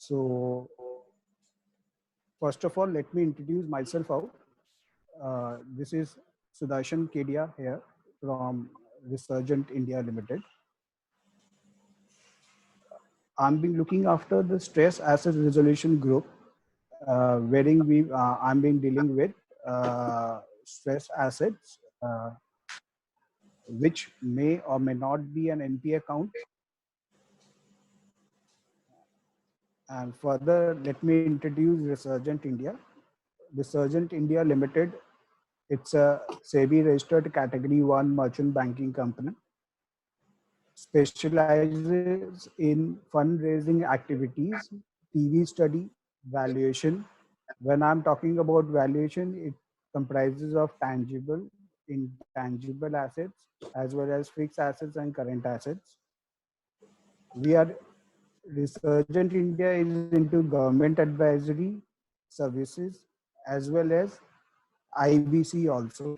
So first of all, let me introduce myself out. This is Sudarshan Kedia here from Resurgent India Limited. I'm been looking after the stress asset resolution group, wherein I'm been dealing with stress assets, which may or may not be an NPA account. And further, let me introduce Resurgent India. Resurgent India Limited, it's a SEBI registered category 1 merchant banking company, specializes in fundraising activities, TV study, valuation. When I'm talking about valuation, it comprises of tangible, intangible assets, as well as fixed assets and current assets. We are Resurgent India is into government advisory services as well as IBC also.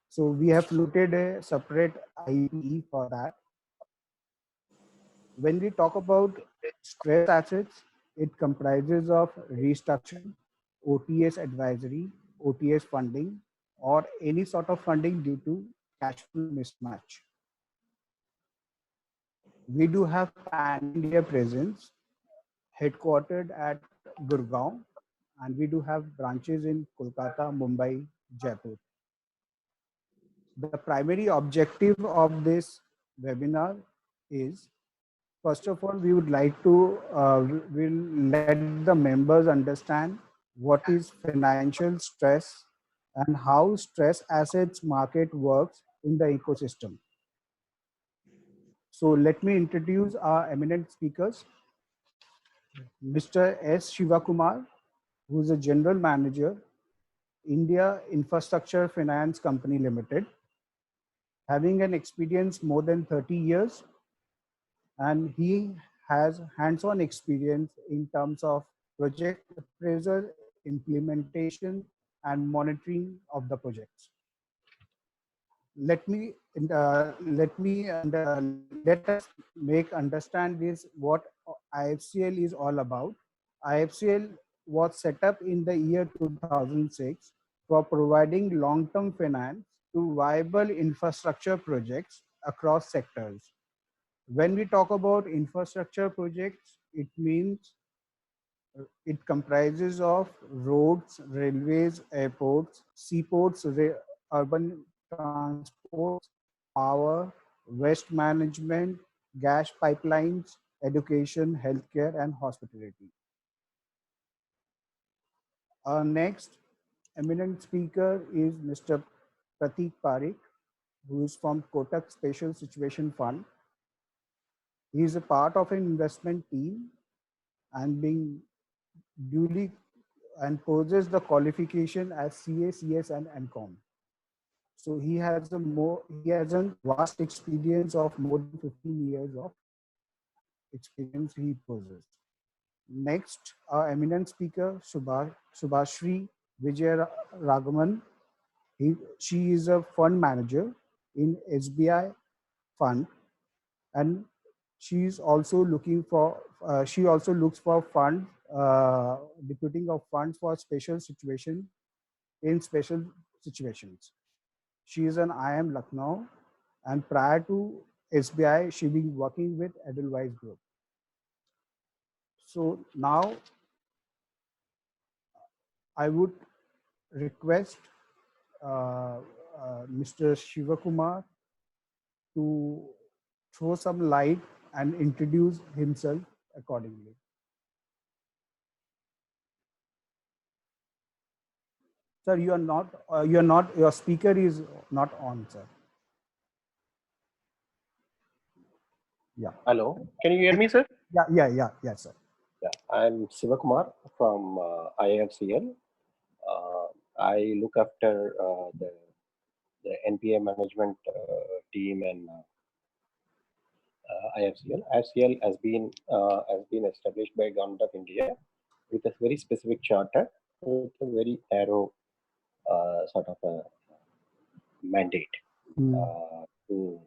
So we have floated a separate IPE for that. When we talk about stress assets, it comprises of restructuring, OTS advisory, OTS funding, or any sort of funding due to cash flow mismatch. We do have pan-India presence, headquartered at Gurgaon, and we do have branches in Kolkata, Mumbai, Jaipur. The primary objective of this webinar is, first of all, we would like to will let the members understand what is financial stress and how stress assets market works in the ecosystem. So let me introduce our eminent speakers. Mr. S. Shivakumar, who is a general manager, India Infrastructure Finance Company Limited, having an experience more than 30 years, and he has hands-on experience in terms of project appraisal, implementation, and monitoring of the projects. Let me let us make understand this what IFCL is all about. IFCL was set up in the year 2006 for providing long-term finance to viable infrastructure projects across sectors. When we talk about infrastructure projects, it means it comprises of roads, railways, airports, seaports, urban transport, power, waste management, gas pipelines, education, healthcare, and hospitality. Our next eminent speaker is Mr. Prateek Parikh, who is from Kotak Special Situation Fund. He is a part of an investment team and being duly and possesses the qualification as CA, CS, and MCOM. So he has a vast experience of more than 15 years of experience he possesses. Next, our eminent speaker, Subhashri Vijay Raghavan. She is a fund manager in SBI Fund, and she is also looking for. She also looks for funds, deputing of funds for special situation in special situations. She is an IIM Lucknow, and prior to SBI, she been working with Edelweiss Group. So now I would request Mr. Shivakumar to throw some light and introduce himself accordingly. Sir, your speaker is not on, sir. Yeah. Hello, can you hear me, sir? Yeah, sir. Yeah, I'm Sivakumar from IFCL. I look after the NPA management team and IFCL. IFCL has been established by Government of India with a very specific charter, with a very narrow sort of a mandate to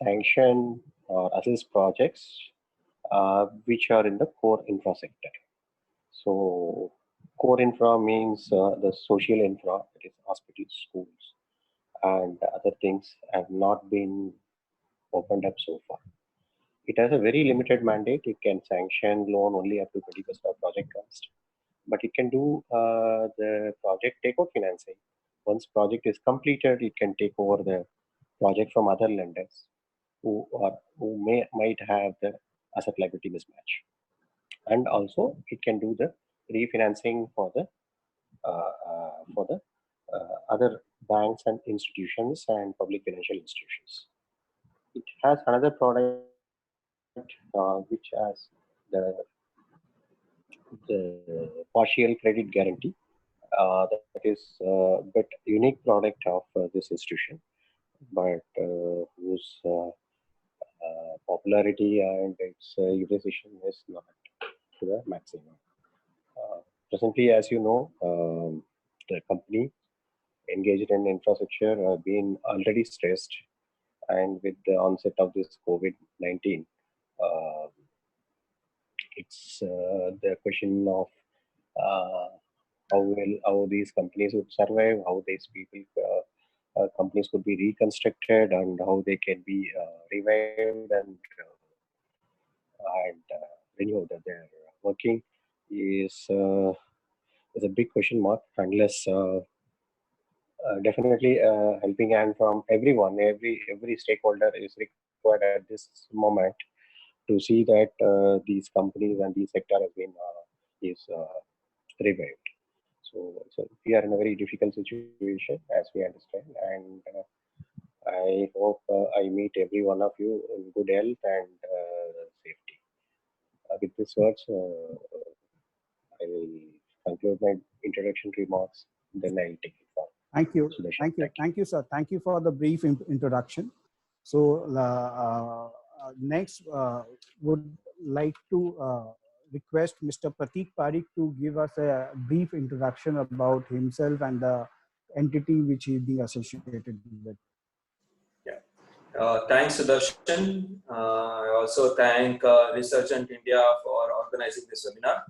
sanction or assist projects which are in the core infra sector. So core infra means the social infra, that is hospitals, schools, and other things have not been opened up so far. It has a very limited mandate. It can sanction loan only up to 20% of project cost, but it can do the project takeover financing. Once project is completed, it can take over the project from other lenders who might have the asset liability mismatch, and also it can do the refinancing for the other banks and institutions and public financial institutions. It has another product which has the partial credit guarantee. That is a bit unique product of this institution, but whose popularity and its utilization is not to the maximum. Presently, as you know, the company engaged in infrastructure have been already stressed, and with the onset of this COVID-19, uh, it's the question of uh, how these companies would survive, how these people companies could be reconstructed, and how they can be revived and renewed. That they're working is a big question mark, unless definitely helping hand from everyone, every stakeholder is required at this moment to see that these companies and these sector has been is revived. So we are in a very difficult situation, as we understand, and I hope I meet every one of you in good health and safety. With these words, I will conclude my introduction remarks. Then I'll take it forward. Thank you. Sudarshan, Thank you, sir. Thank you for the brief introduction. So next, would like to request Mr. Prateek Parikh to give us a brief introduction about himself and the entity which he is being associated with. Yeah. Thanks, Sudarshan. I also thank Resurgent India for organizing this webinar.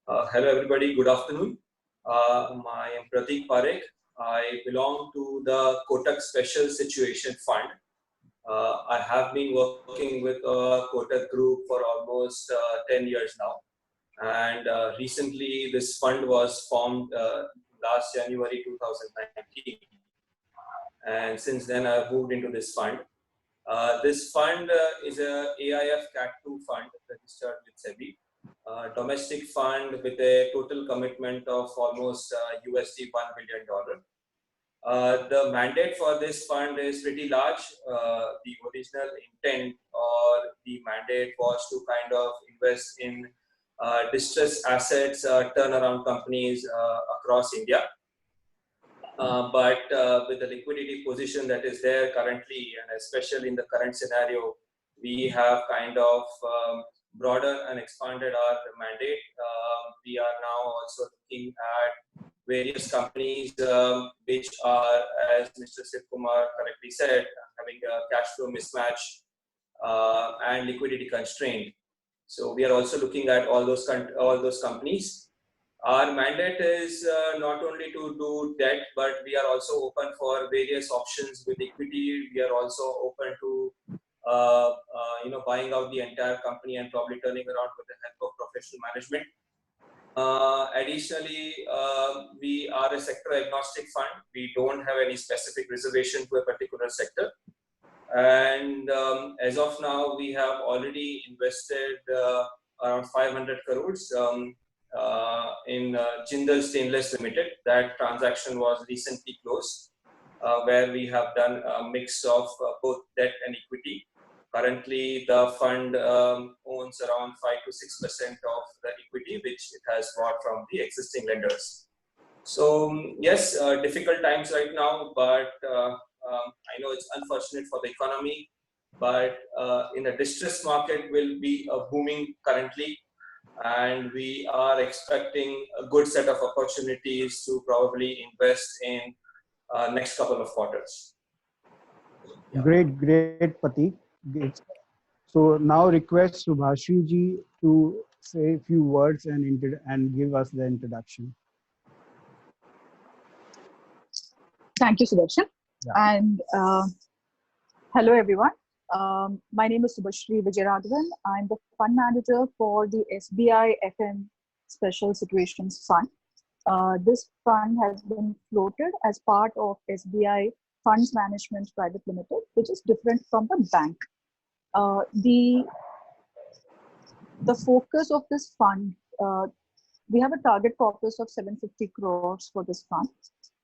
Hello, everybody. Good afternoon. I am Prateek Parikh. I belong to the Kotak Special Situation Fund. I have been working with Kotak Group for almost 10 years now. And recently, this fund was formed last January 2019. And since then, I've moved into this fund. This fund is a AIF Cat 2 fund registered with SEBI. Domestic fund with a total commitment of almost USD $1 billion. The mandate for this fund is pretty large. The original intent or the mandate was to kind of invest in distressed assets, turnaround companies across India. But with the liquidity position that is there currently, and especially in the current scenario, we have kind of broadened and expanded our mandate. We are now also looking at various companies which are, as Mr. Siv Kumar correctly said, having a cash flow mismatch and liquidity constraint. So we are also looking at all those companies. Our mandate is not only to do debt, but we are also open for various options with equity. We are also open to buying out the entire company and probably turning around with the help of professional management. Additionally, we are a sector agnostic fund. We don't have any specific reservation to a particular sector. And as of now, we have already invested around 500 crores in Jindal Stainless Limited. That transaction was recently closed, where we have done a mix of both debt and equity. Currently, the fund owns around 5 to 6% of the equity, which it has bought from the existing lenders. So yes, difficult times right now, but I know it's unfortunate for the economy, but in the distressed market will be booming currently. And we are expecting a good set of opportunities to probably invest in next couple of quarters. Yeah. Great, Prateek. So now request Subhashri ji to say a few words and give us the introduction. Thank you, Sudarshan. Yeah. And hello, everyone. My name is Subhashri Vijayaraghavan. I'm the fund manager for the SBI FM Special Situations Fund. This fund has been floated as part of SBI Funds Management Private Limited, which is different from the bank. The focus of this fund, we have a target corpus of 750 crores for this fund.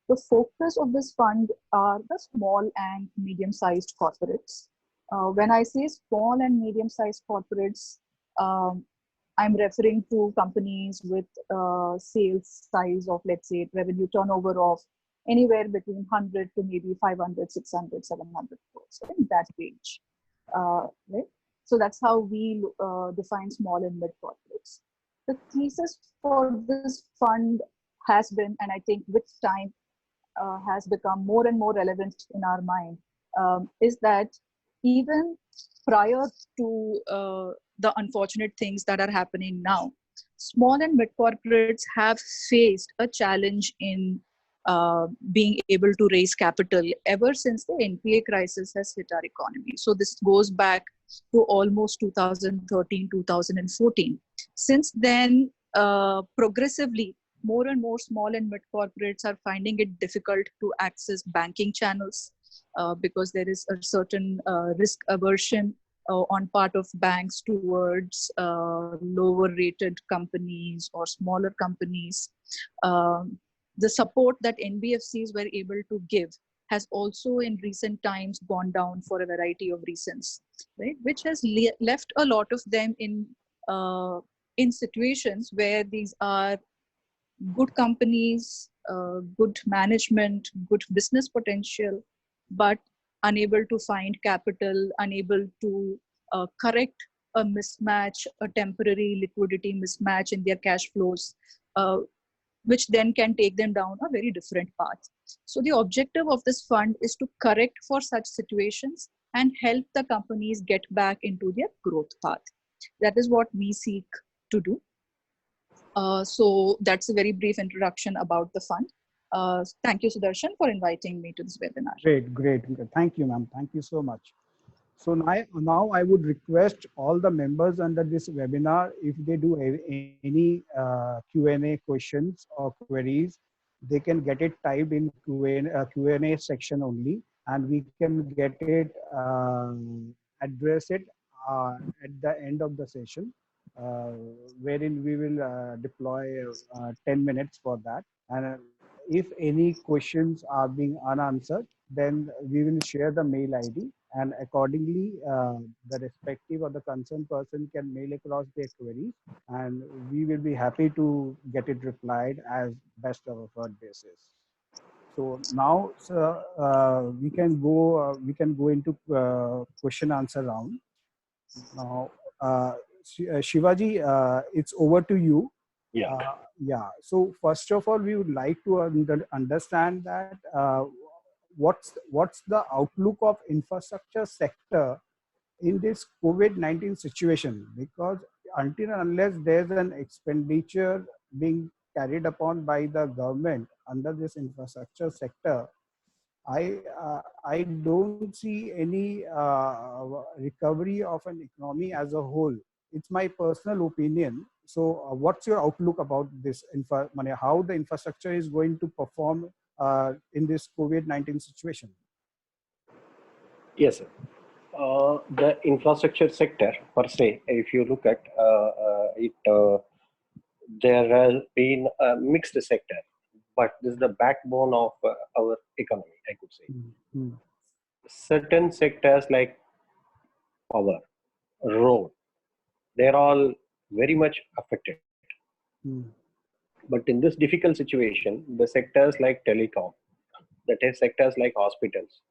The focus of this fund are the small and medium-sized corporates. When I say small and medium-sized corporates, I'm referring to companies with sales size of, let's say, revenue turnover of anywhere between 100 to maybe 500, 600, 700 crores, in that range. Right? So that's how we define small and mid corporates. The thesis for this fund has been, and I think with time has become more and more relevant in our mind, is that even prior to the unfortunate things that are happening now, small and mid corporates have faced a challenge in being able to raise capital ever since the NPA crisis has hit our economy. So this goes back to almost 2013, 2014. Since then, progressively, more and more small and mid corporates are finding it difficult to access banking channels because there is a certain risk aversion on part of banks towards lower rated companies or smaller companies. The support that NBFCs were able to give has also in recent times gone down for a variety of reasons, right? Which has left a lot of them in situations where these are good companies, good management, good business potential, but unable to find capital, unable to correct a mismatch, a temporary liquidity mismatch in their cash flows, which then can take them down a very different path. So the objective of this fund is to correct for such situations and help the companies get back into their growth path. That is what we seek to do. So that's a very brief introduction about the fund. Thank you, Sudarshan, for inviting me to this webinar. Great. Thank you, ma'am. Thank you so much. So now I would request all the members under this webinar, if they do any Q&A questions or queries, they can get it typed in Q&A section only, and we can get it, address it at the end of the session, wherein we will deploy 10 minutes for that. And if any questions are being unanswered, then we will share the mail ID, and accordingly the respective or the concerned person can mail across their queries, and we will be happy to get it replied as best of our basis. So now we can go into question answer round. Now Shivaji, it's over to you. Yeah. So first of all, we would like to understand that what's the outlook of infrastructure sector in this COVID-19 situation? Because until and unless there's an expenditure being carried upon by the government under this infrastructure sector, I don't see any recovery of an economy as a whole. It's my personal opinion. So what's your outlook about this how the infrastructure is going to perform in this COVID-19 situation? Yes, sir. The infrastructure sector per se, if you look at it, there has been a mixed sector, but this is the backbone of our economy, I could say. Mm-hmm. Certain sectors like power, road, they're all very much affected. Mm-hmm. But in this difficult situation, the sectors like telecom, the sectors like hospitals,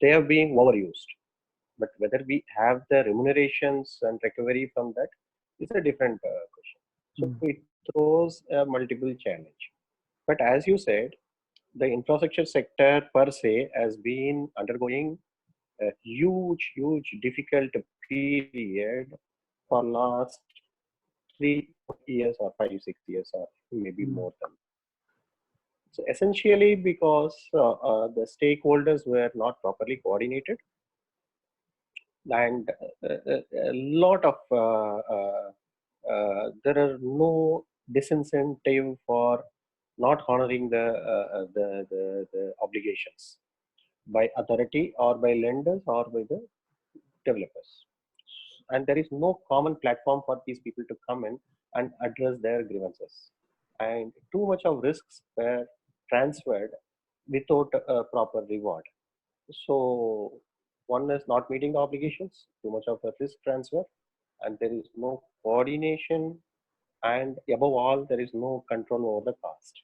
they are being overused. But whether we have the remunerations and recovery from that is a different question. So it throws a multiple challenge. But as you said, the infrastructure sector per se has been undergoing a huge difficult period for last 3 years or 5, 6 years or maybe more than. So essentially because the stakeholders were not properly coordinated, and a lot of there are no disincentive for not honoring the obligations by authority or by lenders or by the developers, and there is no common platform for these people to come in and address their grievances, and too much of risks were transferred without a proper reward. So one is not meeting the obligations, too much of a risk transfer, and there is no coordination, and above all, there is no control over the cost.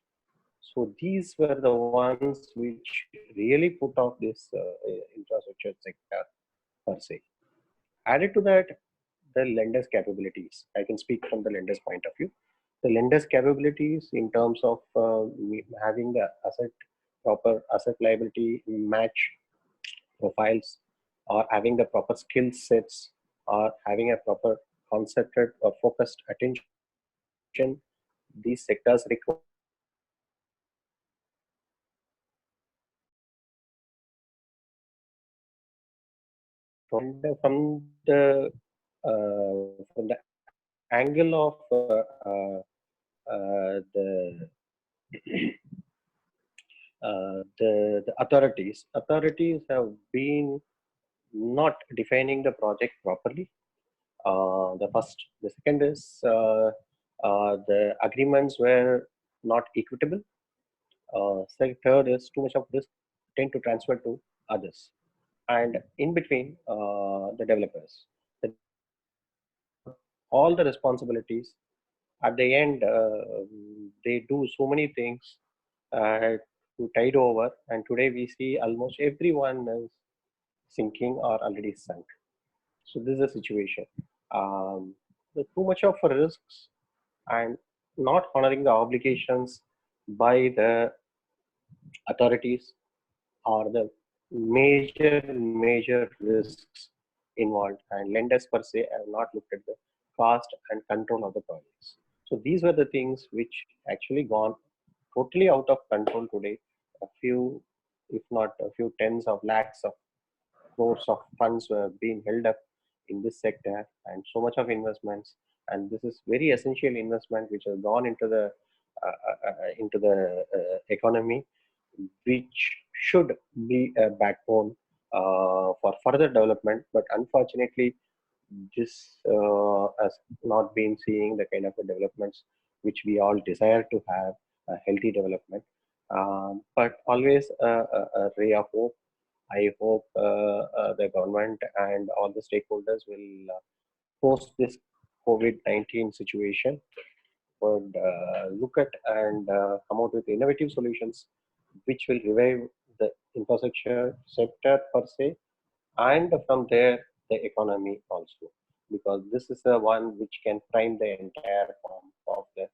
So these were the ones which really put off this infrastructure sector per se. Added to that, the lenders' capabilities. I can speak from the lenders' point of view. The lenders' capabilities in terms of having the proper asset liability match profiles, or having the proper skill sets, or having a proper concerted or focused attention, these sectors require from the angle of the the authorities have been not defining the project properly. The second is the agreements were not equitable. Third is too much of risk tend to transfer to others, and in between the developers. The, all the responsibilities at the end, they do so many things to tide over, and today we see almost everyone is sinking or already sunk. So this is a situation. The too much of risks and not honoring the obligations by the authorities are the major risks involved, and lenders per se have not looked at the cost and control of the projects. So these were the things which actually gone totally out of control today. A few, if not a few tens of lakhs of crores of funds were being held up in this sector, and so much of investments, and this is very essential investment which has gone into the economy, which should be a backbone for further development. But unfortunately, this has not been seeing the kind of developments which we all desire to have, a healthy development. But always a ray of hope. I hope the government and all the stakeholders will post this COVID-19 situation would look at and come out with innovative solutions which will revive the infrastructure sector per se, and from there the economy also, because this is the one which can prime the entire form of the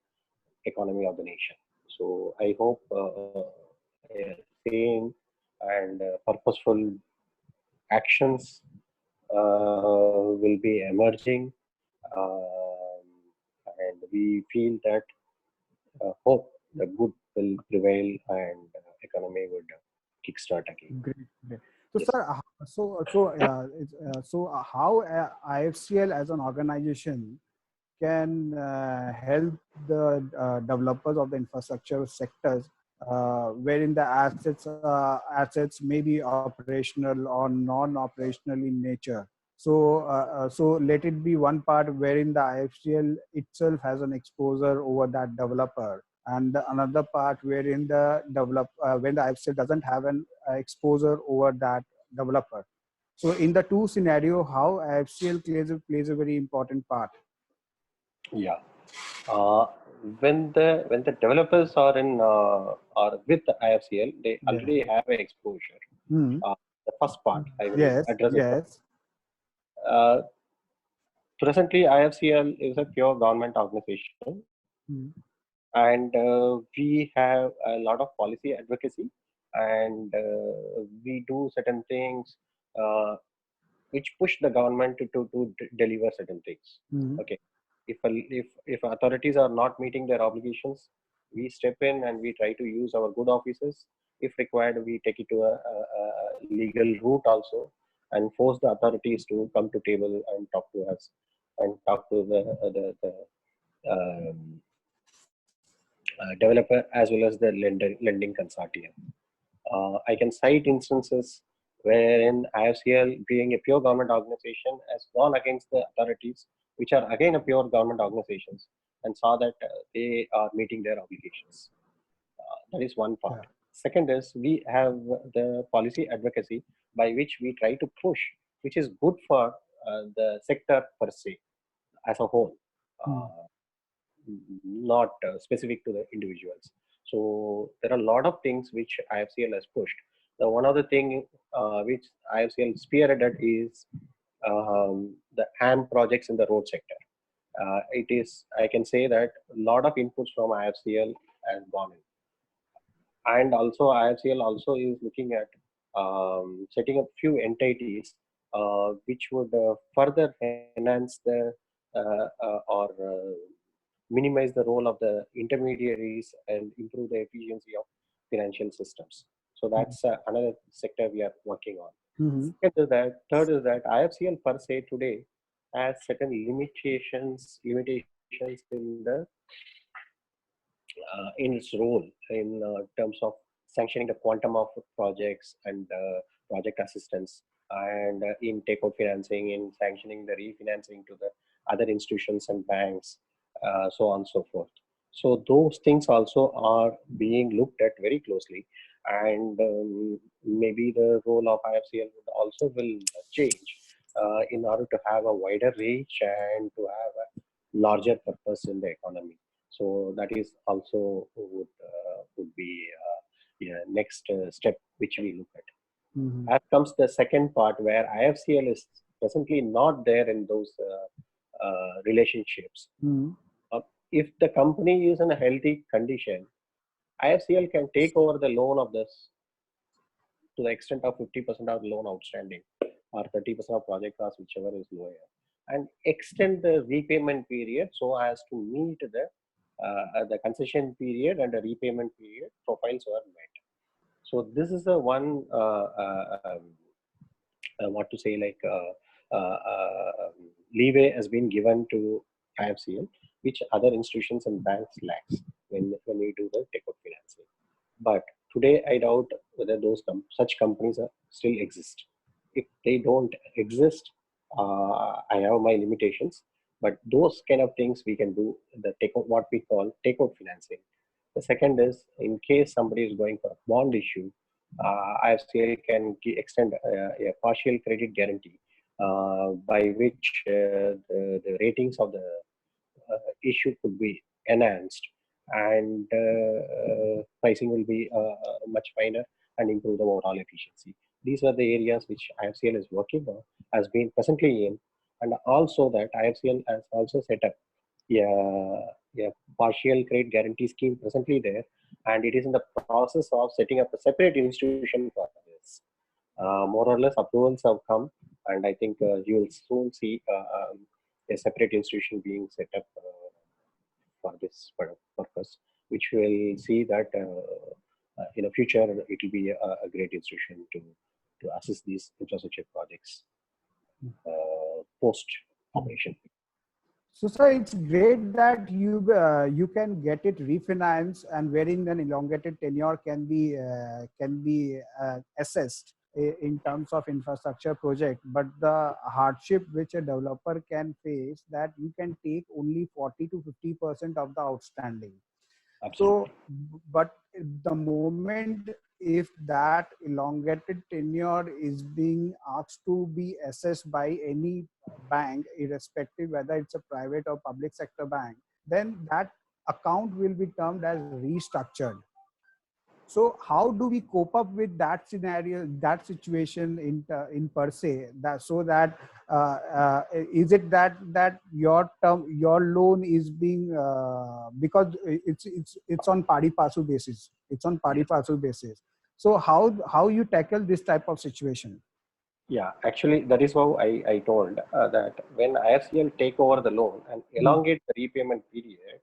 economy of the nation. So I hope sane and purposeful actions will be emerging, um, and we feel that hope the good will prevail, and economy would kickstart again. Great, great. So, Yes. sir, how IFCL as an organization can help the developers of the infrastructure sectors, wherein the assets may be operational or non-operational in nature. So let it be one part wherein the IFCL itself has an exposure over that developer, and another part wherein when the IFCL doesn't have an exposure over that developer. So in the two scenario, how IFCL plays a very important part. Yeah. Uh, when the developers are in or with the IFCL, they Yeah. already have an exposure. Hmm. The first part I will Yes, address it. yes. Presently, IFCL is a pure government organization, Hmm. and we have a lot of policy advocacy, and we do certain things which push the government to deliver certain things. Mhm. Okay, if authorities are not meeting their obligations, we step in and we try to use our good offices. If required, we take it to a legal route also, and force the authorities to come to table and talk to us, and talk to the um, developer as well as the lending consortium. I can cite instances wherein IFCL, being a pure government organization, has gone against the authorities, which are again a pure government organizations, and saw that they are meeting their obligations. That is one part. Yeah. Second is we have the policy advocacy by which we try to push, which is good for the sector per se as a whole. Mm. Not specific to the individuals. So there are a lot of things which IFCL has pushed. The one other thing which IFCL spearheaded is the HAM projects in the road sector. It is, I can say that a lot of inputs from IFCL has gone in. And also IFCL also is looking at setting up few entities which would further enhance the or minimize the role of the intermediaries and improve the efficiency of financial systems. So that's another sector we are working on. Mhm. Third is that IFCL per se today has certain limitations in its role in terms of sanctioning the quantum of projects and project assistance, and in takeout financing, in sanctioning the refinancing to the other institutions and banks, so on and so forth. So those things also are being looked at very closely, and maybe the role of IFCL would also will change in order to have a wider reach and to have a larger purpose in the economy. So that is also would be yeah, next step which we look at. Mhm. As comes the second part where IFCL is presently not there in those relationships. Mhm. If the company is in a healthy condition, IFCL can take over the loan of this to the extent of 50% of loan outstanding or 30% of project cost, whichever is lower, and extend the repayment period so as to meet the concession period and the repayment period profiles were met. So this is the one what to say, like leeway has been given to IFCL, which other institutions and banks lacks when we do the takeout financing. But today, I doubt whether those such companies are, still exist. If they don't exist, I have my limitations. But those kind of things we can do the takeout, what we call takeout financing. The second is in case somebody is going for a bond issue, IFCL can extend a partial credit guarantee by which the ratings of the issue could be enhanced, and pricing will be much finer and improve the overall efficiency. These are the areas which IFCL is working on, has been presently in, and also that IFCL has also set up a partial credit guarantee scheme presently there, and it is in the process of setting up a separate institution for this. More or less approvals have come, and I think you will soon see a separate institution being set up for this purpose, which will see that in the future it will be a great institution to assist these infrastructure projects post operation. So, sir, it's great that you can get it refinanced, and wherein an elongated tenure can be assessed in terms of infrastructure project. But the hardship which a developer can face, that you can take only 40 to 50% of the outstanding. Absolutely. So, but the moment if that elongated tenure is being asked to be assessed by any bank, irrespective whether it's a private or public sector bank, then that account will be termed as restructured. So how do we cope up with that scenario, that situation in per se? That so that is it that your term, your loan is being because it's on pari passu basis. It's on pari passu basis. So how you tackle this type of situation? Yeah, actually, that is how I told that when IFCL take over the loan and elongate the repayment period,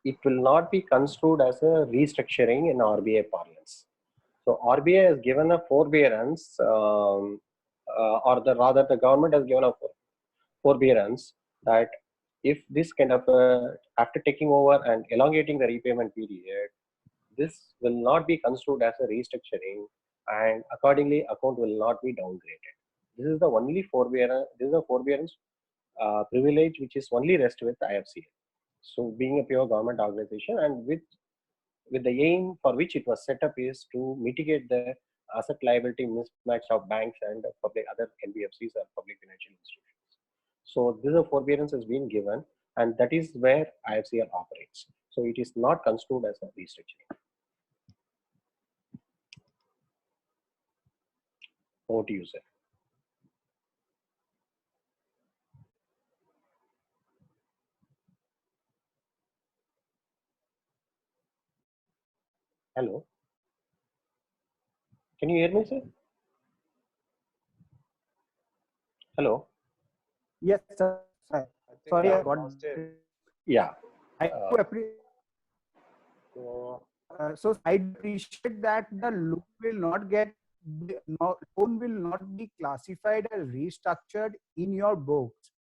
it will not be construed as a restructuring in RBI parlance. So RBI has given a forbearance, or rather the government has given a forbearance that if this kind of after taking over and elongating the repayment period, this will not be construed as a restructuring, and accordingly account will not be downgraded. This is the only forbearance. This is a forbearance privilege which is only rest with IFCL. So being a pure government organization, and with the aim for which it was set up is to mitigate the asset liability mismatch of banks and public other NBFCs or public financial institutions. So this forbearance has been given, and that is where IFCL operates. So it is not construed as a restructuring. Over to you, sir. Hello. Can you hear me, sir? Hello. Yes, sir. Sorry, I got Yeah. I do appreciate. So I appreciate that the loan will not be classified as restructured in your books.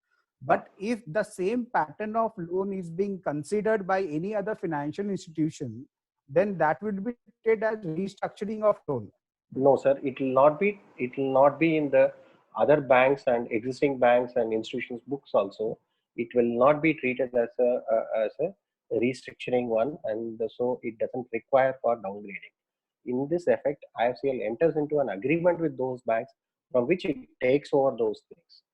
But if the same pattern of loan is being considered by any other financial institution, then that would be treated as restructuring of loan. No, sir. It will not be. It will not be in the other banks and existing banks and institutions books also. It will not be treated as a restructuring one, and so it doesn't require for downgrading. In this effect, IFCL enters into an agreement with those banks from which it takes over those things.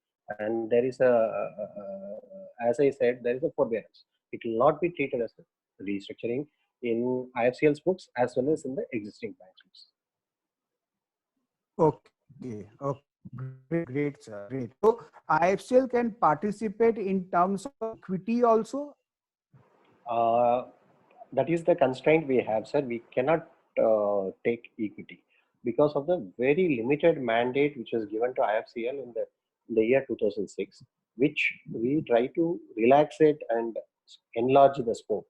And there is as I said, there is a forbearance. It will not be treated as a restructuring in IFCL's books as well as in the existing banks books. Okay. Great, sir. Great. So IFCL can participate in terms of equity also? That is the constraint we have, sir. We cannot take equity because of the very limited mandate which was given to IFCL in the year 2006, which we try to relax it and enlarge the scope.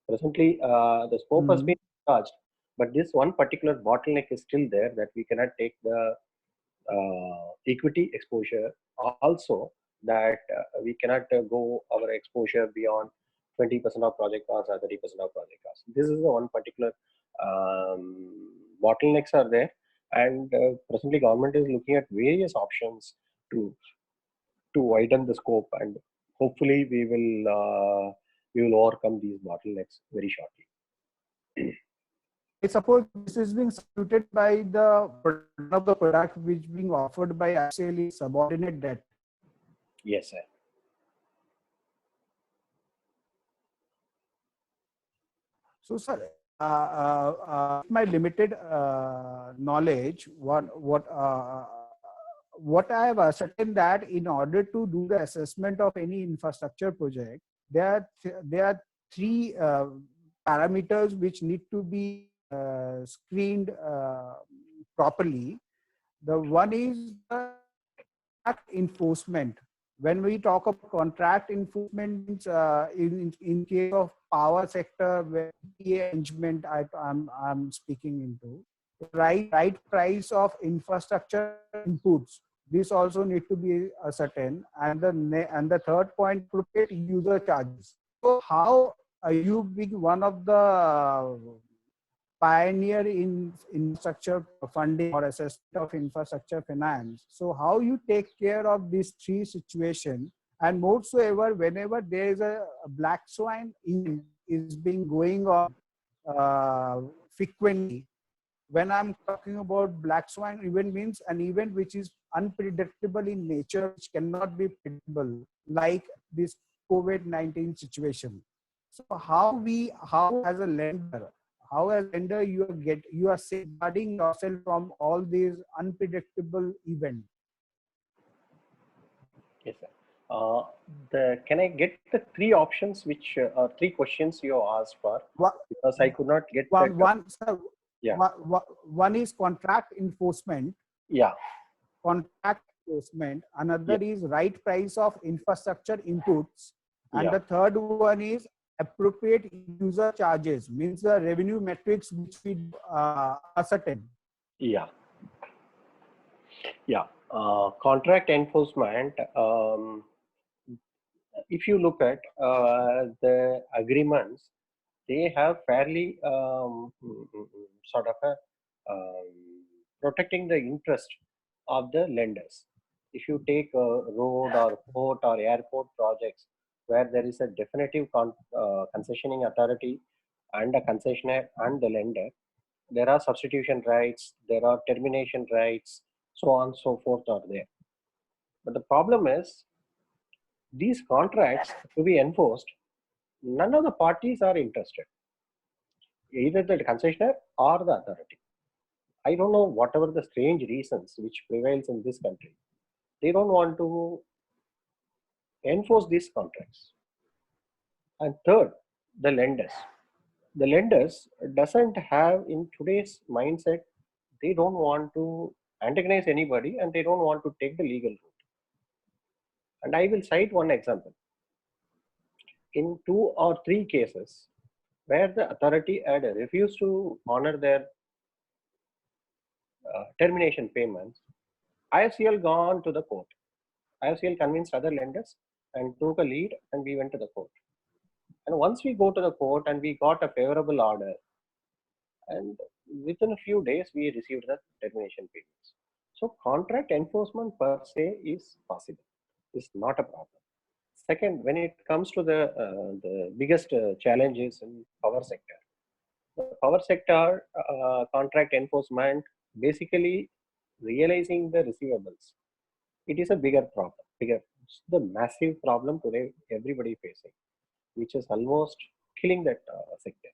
Presently, the scope has been enlarged, but this one particular bottleneck is still there, that we cannot take the equity exposure. Also, that we cannot go our exposure beyond 20% of project costs or 30% of project costs. This is the one particular bottlenecks are there, and presently government is looking at various options to widen the scope, and hopefully we will overcome these bottlenecks very shortly. I suppose this is being substituted by one of the product which being offered by IFCL is subordinate debt. Yes, sir. So, sir, my limited knowledge, what I have ascertained that in order to do the assessment of any infrastructure project, there are three parameters which need to be screened properly. The one is the enforcement. When we talk of contract enforcement, in case of power sector, where arrangement I'm speaking into, right price of infrastructure inputs. This also need to be certain, and the third point, appropriate user charges. So how you being one of the pioneer in infrastructure funding or assessment of infrastructure finance. So how you take care of these three situations, and moreover, whenever there is a black swan is being going on frequently. When I'm talking about black swan event, means an event which is unpredictable in nature, which cannot be predictable, like this COVID-19 situation. So how as a lender, you are safeguarding yourself from all these unpredictable events? Yes, sir. Can I get the three options which three questions you asked for? Because I could not get one. Sir, yeah. One is contract enforcement. Yeah. contract enforcement, another is right price of infrastructure inputs, and the third one is appropriate user charges, means the revenue metrics which we ascertain. Yeah. Contract enforcement. If you look at the agreements, they have fairly sort of a protecting the interest of the lenders. If you take a road or port or airport projects where there is a definitive concessioning authority and a concessionaire and the lender, there are substitution rights, there are termination rights, so on and so forth are there. But the problem is these contracts to be enforced, none of the parties are interested, either the concessionaire or the authority. I don't know, whatever the strange reasons which prevails in this country, they don't want to enforce these contracts. And third, the lenders. The lenders doesn't have, in today's mindset, they don't want to antagonize anybody and they don't want to take the legal route. And I will cite one example. In 2 or 3 cases where the authority had refused to honor their termination payments, IFCL gone to the court. IFCL convinced other lenders and took a lead, and we went to the court. And once we go to the court and we got a favorable order, and within a few days we received the termination payments. So contract enforcement per se is possible. It's not a problem. Second, when it comes to the biggest challenges in power sector, the power sector contract enforcement, basically realizing the receivables, it is a bigger problem. It's the massive problem today everybody facing, which is almost killing that sector.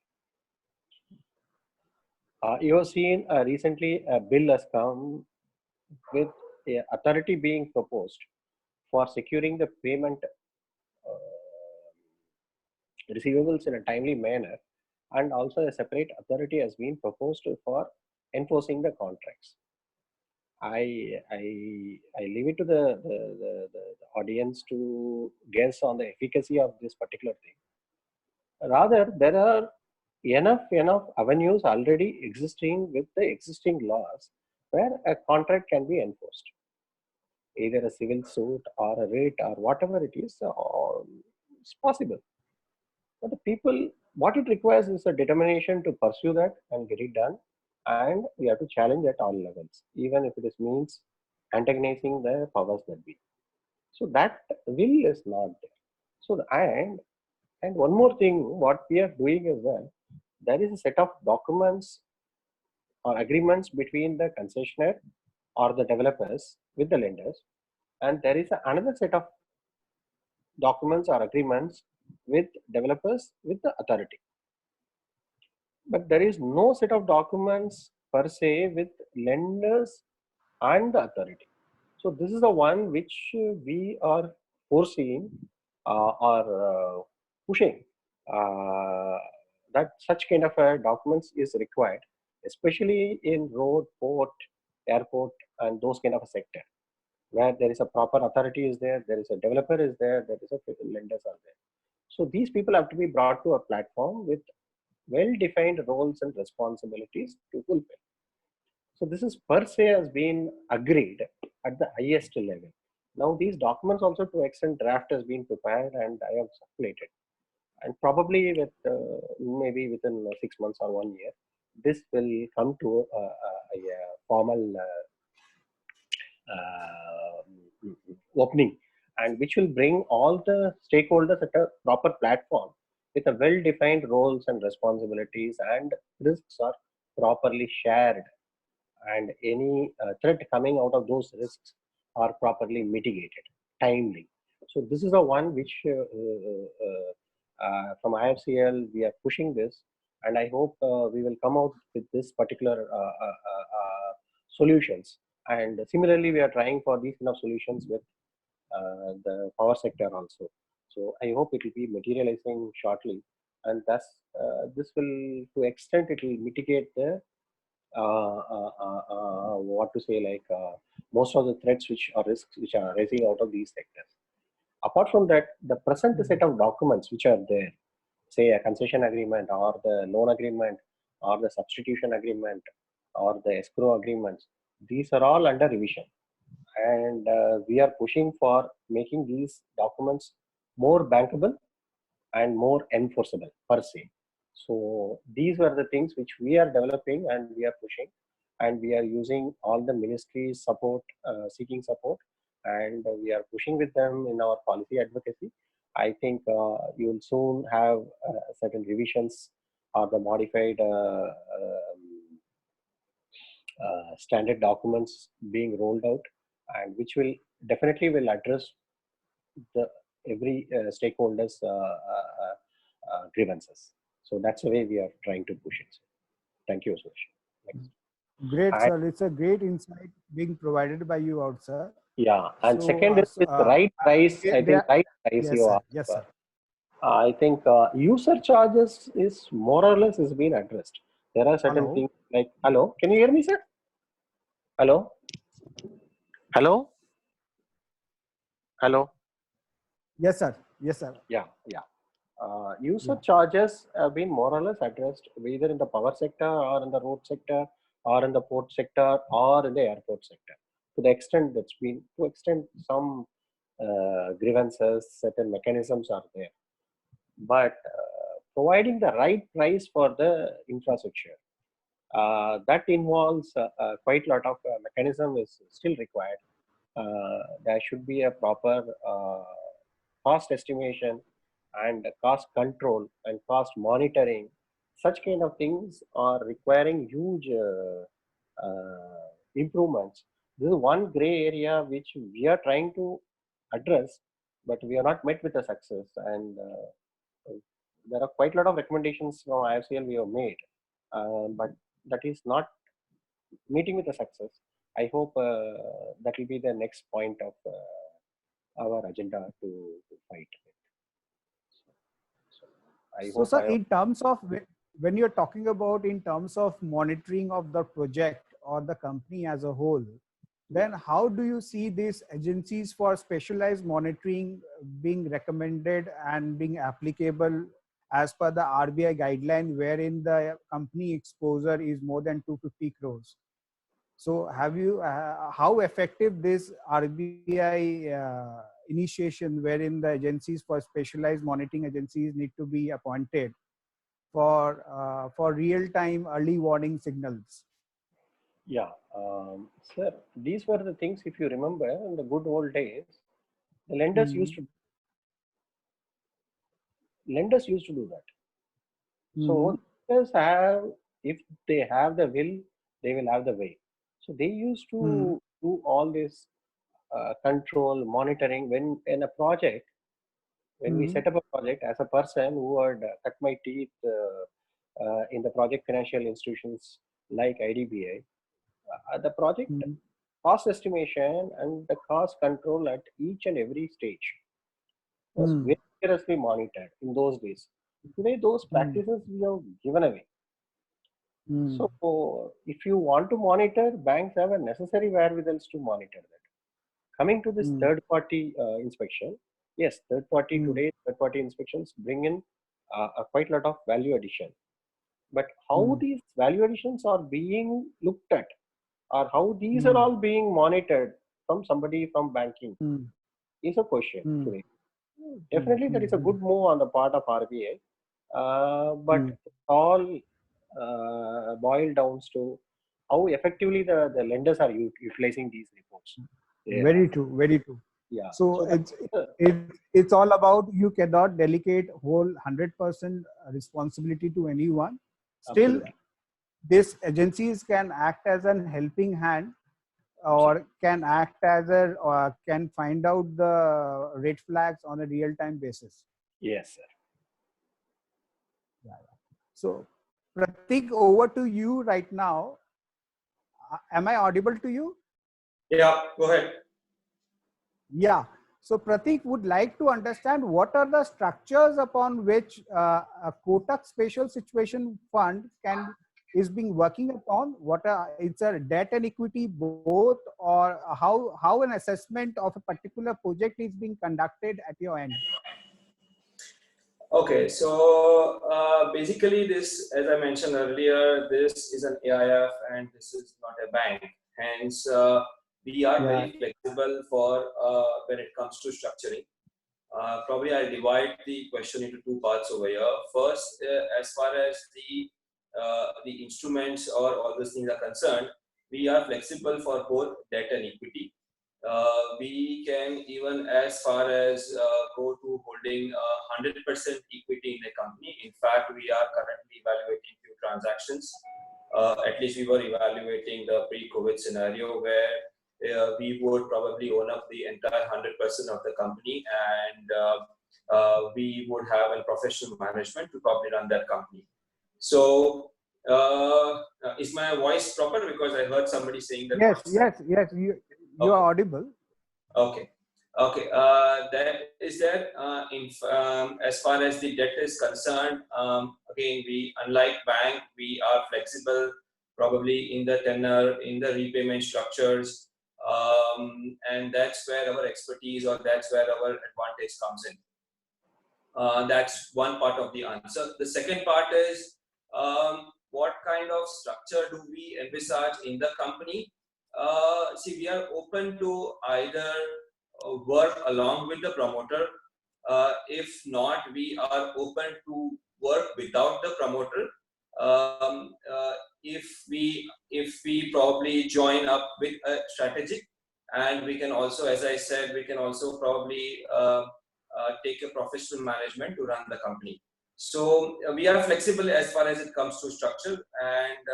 You have seen recently a bill has come with authority being proposed for securing the payment receivables in a timely manner, and also a separate authority has been proposed for enforcing the contracts. I leave it to the audience to guess on the efficacy of this particular thing. Rather, there are enough avenues already existing with the existing laws where a contract can be enforced, either a civil suit or a writ or whatever it is. It's possible. But the people, what it requires is a determination to pursue that and get it done. And we have to challenge at all levels, even if it means antagonizing the powers that be. So that will is not there. So and one more thing, what we are doing is that there is a set of documents or agreements between the concessionaire or the developers with the lenders, and there is another set of documents or agreements with developers with the authority. But there is no set of documents per se with lenders and the authority. So this is the one which we are foreseeing or pushing that such kind of documents is required, especially in road, port, airport, and those kind of a sector where there is a proper authority is there, there is a developer is there, there is a lenders are there. So these people have to be brought to a platform with well-defined roles and responsibilities to fulfill. So this is per se has been agreed at the highest level. Now these documents also to extent draft has been prepared and I have circulated. And probably with maybe within 6 months or 1 year, this will come to a formal opening, and which will bring all the stakeholders at a proper platform with a well-defined roles and responsibilities, and risks are properly shared, and any threat coming out of those risks are properly mitigated timely. So this is the one which from IFCL we are pushing this, and I hope we will come out with this particular solutions. And similarly, we are trying for these kind of solutions with the power sector also. So I hope it will be materializing shortly, and thus this will, to extent, it will mitigate the what to say, like most of the threats which are risks which are arising out of these sectors. Apart from that, the present set of documents which are there, say a concession agreement or the loan agreement or the substitution agreement or the escrow agreements, these are all under revision. And we are pushing for making these documents more bankable and more enforceable per se. So these were the things which we are developing and we are pushing, and we are using all the ministries support, seeking support, and we are pushing with them in our policy advocacy. I think you will soon have certain revisions or the modified standard documents being rolled out, and which will definitely will address the every stakeholders grievances. So that's the way we are trying to push it. Thank you, Suresh. Next. Great, And, sir. It's a great insight being provided by you out, sir. yeah, and So, second is with the right price. I think right price yes, you sir. asked Yes, for. sir. I think user charges is more or less is being addressed. There are certain Hello. things like, hello, can you hear me, sir? Hello? Hello? Hello? Yes, sir. Yes, sir. Yeah, yeah. User charges have been more or less addressed either in the power sector or in the road sector or in the port sector or in the airport sector. To the extent that's been, to extent some grievances, certain mechanisms are there. But providing the right price for the infrastructure, that involves quite a lot of mechanism is still required. There should be a proper cost estimation and cost control and cost monitoring. Such kind of things are requiring huge improvements. This is one gray area which we are trying to address, but we are not met with a success. And there are quite a lot of recommendations from IFCL we have made, but that is not meeting with a success. I hope that will be the next point of our agenda to fight with. So, sir, in terms of when you're talking about in terms of monitoring of the project or the company as a whole, then how do you see these agencies for specialized monitoring being recommended and being applicable as per the RBI guideline, wherein the company exposure is more than 250 crores? So have you, how effective this RBI initiation wherein the agencies for specialized monitoring agencies need to be appointed for real-time early warning signals? Yeah, sir, these were the things, if you remember, in the good old days, the lenders used to do that. So lenders have, if they have the will, they will have the way. So they used to do all this control, monitoring. When in a project, when we set up a project, as a person who had cut my teeth in the project financial institutions like IDBI, the project cost estimation and the cost control at each and every stage was very seriously monitored in those days. Today, those practices we have given away. So, if you want to monitor, banks have a necessary wherewithals to monitor that. Coming to this third-party inspection, yes, third-party inspections bring in quite a lot of value addition. But how these value additions are being looked at, or how these are all being monitored from somebody from banking, is a question today. Definitely, there is a good move on the part of RBI, but all boil down to how effectively the lenders are utilizing these reports. Yeah. Very true, very true. Yeah. So it's all about, you cannot delegate whole 100% responsibility to anyone. Still, absolutely, these agencies can act as an helping hand, or can act as a can find out the red flags on a real-time basis. Yes, sir. Yeah. So, Pratik, over to you right now. Am I audible to you? Yeah, go ahead. Yeah. So Pratik would like to understand what are the structures upon which a Kotak Special Situation Fund can is being working upon? What are, it's a debt and equity both, or how an assessment of a particular project is being conducted at your end? Okay, so basically this, as I mentioned earlier, this is an AIF and this is not a bank. Hence, we are very flexible for when it comes to structuring. Probably I'll divide the question into two parts over here. First, as far as the instruments or all those things are concerned, we are flexible for both debt and equity. We can even as far as go to holding 100% equity in a company. In fact, we are currently evaluating few transactions. At least we were evaluating the pre-COVID scenario where we would probably own up the entire 100% of the company, and we would have a professional management to probably run that company. So, is my voice proper? Because I heard somebody saying that. Yes. You are audible. Okay. As far as the debt is concerned, again, unlike bank, we are flexible, probably in the tenor, in the repayment structures, and that's where our expertise or that's where our advantage comes in. That's one part of the answer. The second part is what kind of structure do we envisage in the company? See, we are open to either work along with the promoter. If not, we are open to work without the promoter. If we probably join up with a strategic, and we can also, as I said, we can also probably take a professional management to run the company. So we are flexible as far as it comes to structure, and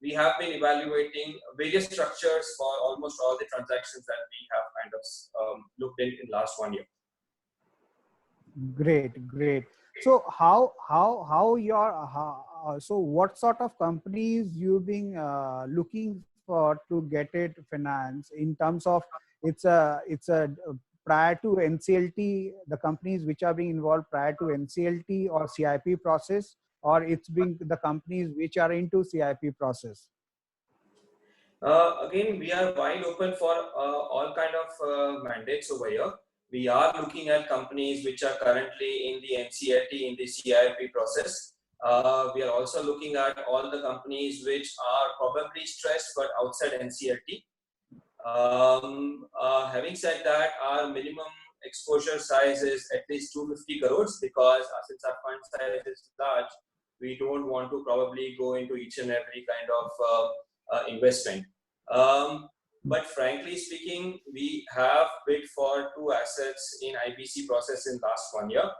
we have been evaluating various structures for almost all the transactions that we have kind of looked in last 1 year. Great. So so what sort of companies you've been looking for to get it finance in terms of it's a prior to NCLT, the companies which are being involved prior to NCLT or CIP process, or it's being the companies which are into CIP process? Again, we are wide open for all kind of mandates over here. We are looking at companies which are currently in the NCLT, in the CIP process. We are also looking at all the companies which are probably stressed but outside NCLT. Having said that, our minimum exposure size is at least 250 crores because since our fund size is large, we don't want to probably go into each and every kind of investment. But frankly speaking, we have bid for 2 assets in IBC process in last 1 year.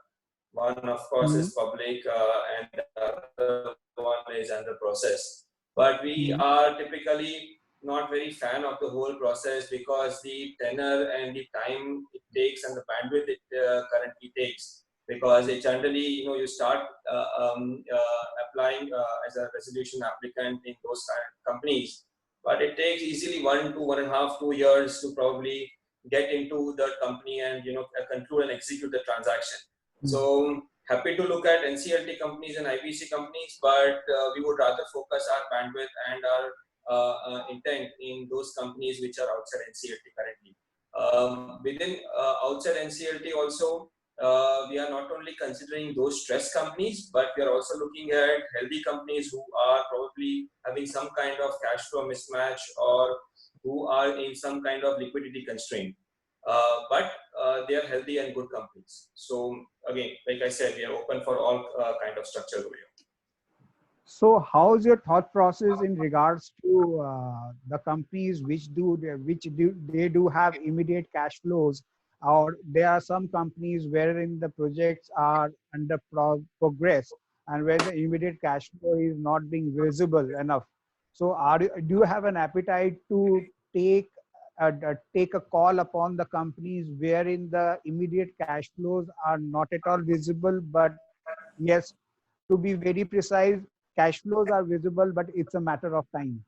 One, of course, is public, and the other one is under process. But we are typically not very fan of the whole process because the tenor and the time it takes and the bandwidth it currently takes. Because it generally, you start applying as a resolution applicant in those kind of companies, but it takes easily 1 to 1.5, 2 years to probably get into the company and conclude and execute the transaction. So happy to look at NCLT companies and IBC companies, but we would rather focus our bandwidth and our intent in those companies which are outside NCLT currently. Within outside NCLT also, we are not only considering those stress companies, but we are also looking at healthy companies who are probably having some kind of cash flow mismatch or who are in some kind of liquidity constraint. But they are healthy and good companies. So again, like I said, we are open for all kind of structures over here. So how is your thought process in regards to the companies which do have immediate cash flows, or there are some companies wherein the projects are under progress and where the immediate cash flow is not being visible enough? So do you have an appetite to take a call upon the companies wherein the immediate cash flows are not at all visible, but yes, to be very precise, cash flows are visible, but it's a matter of time?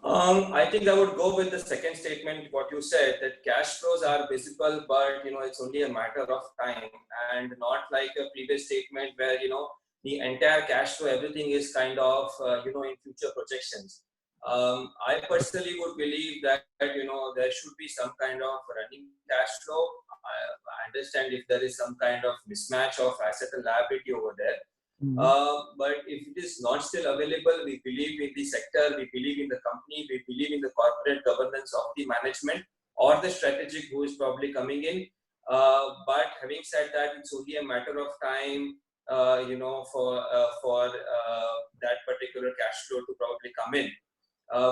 I think I would go with the second statement, what you said, that cash flows are visible, but it's only a matter of time, and not like a previous statement where the entire cash flow, everything is kind of, in future projections. I personally would believe that, there should be some kind of running cash flow. I understand if there is some kind of mismatch of asset and liability over there. But if it is not still available, we believe in the sector, we believe in the company, we believe in the corporate governance of the management or the strategic who is probably coming in. But having said that, it's only a matter of time, for that particular cash flow to probably come in.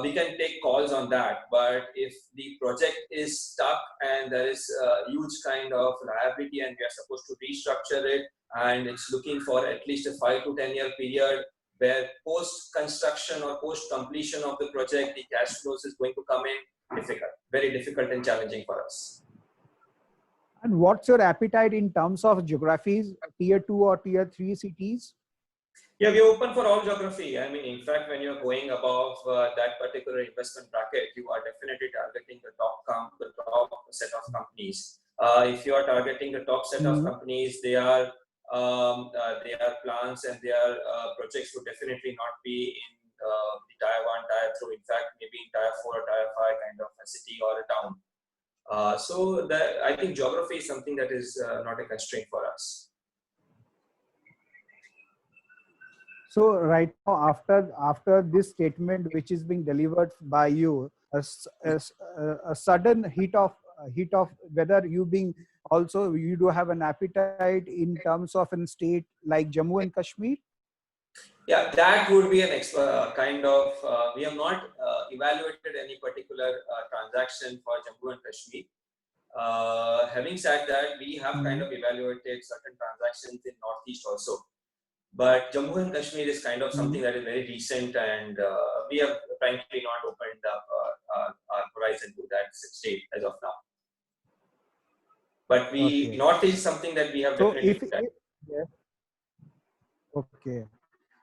We can take calls on that, but if the project is stuck and there is a huge kind of liability and we are supposed to restructure it, and it's looking for at least a 5 to 10 year period where post construction or post completion of the project, the cash flows is going to come in, difficult, very difficult and challenging for us. And what's your appetite in terms of geographies, tier 2 or tier 3 cities? Yeah, we're open for all geography. I mean, in fact, when you're going above that particular investment bracket, you are definitely targeting the top set of companies. If you are targeting the top set of companies, their plans and their projects would definitely not be in the tier 1, tier 2. In fact, maybe in tier 4 or tier 5 kind of a city or a town. So I think geography is something that is not a constraint for us. So right now, after this statement, which is being delivered by you, a sudden hit of whether you do have an appetite in terms of a state like Jammu and Kashmir? Yeah, that would be an kind of, we have not evaluated any particular transaction for Jammu and Kashmir. Having said that, we have kind of evaluated certain transactions in Northeast also. But Jammu and Kashmir is kind of something that is very recent, and we have frankly not opened up our horizon to that state as of now. But Northeast is something that we have definitely Okay.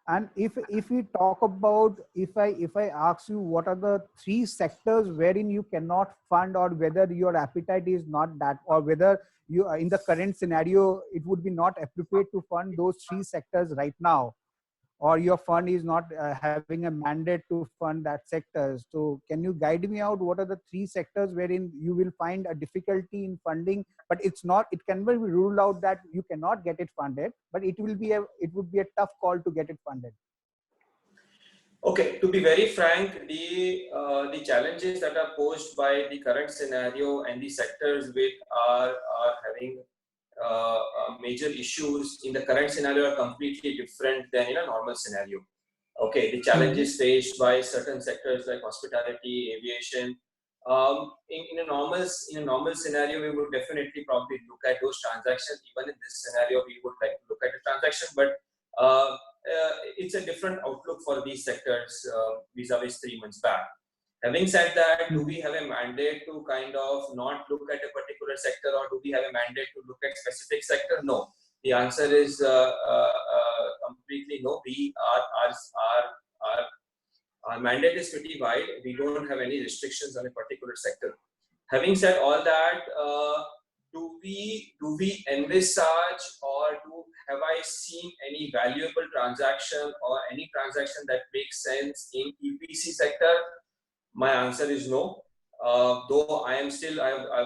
And if we talk about, if I ask you what are the 3 sectors wherein you cannot fund, or whether your appetite is not that, or whether you are in the current scenario, it would be not appropriate to fund those 3 sectors right now, or your fund is not having a mandate to fund that sector. So can you guide me out? What are the 3 sectors wherein you will find a difficulty in funding, but it can be ruled out that you cannot get it funded, but it would be a tough call to get it funded? Okay, to be very frank, the challenges that are posed by the current scenario and the sectors which are having major issues in the current scenario are completely different than in a normal scenario. Okay, the challenges faced by certain sectors like hospitality, aviation. In a normal scenario, we would definitely probably look at those transactions. Even in this scenario, we would like to look at the transaction, but it's a different outlook for these sectors vis-a-vis 3 months back. Having said that, do we have a mandate to kind of not look at a particular sector, or do we have a mandate to look at specific sector? No. The answer is completely no. Our mandate is pretty wide. We don't have any restrictions on a particular sector. Having said all that, do we envisage, or have I seen any valuable transaction or any transaction that makes sense in EPC sector? My answer is no. Though I've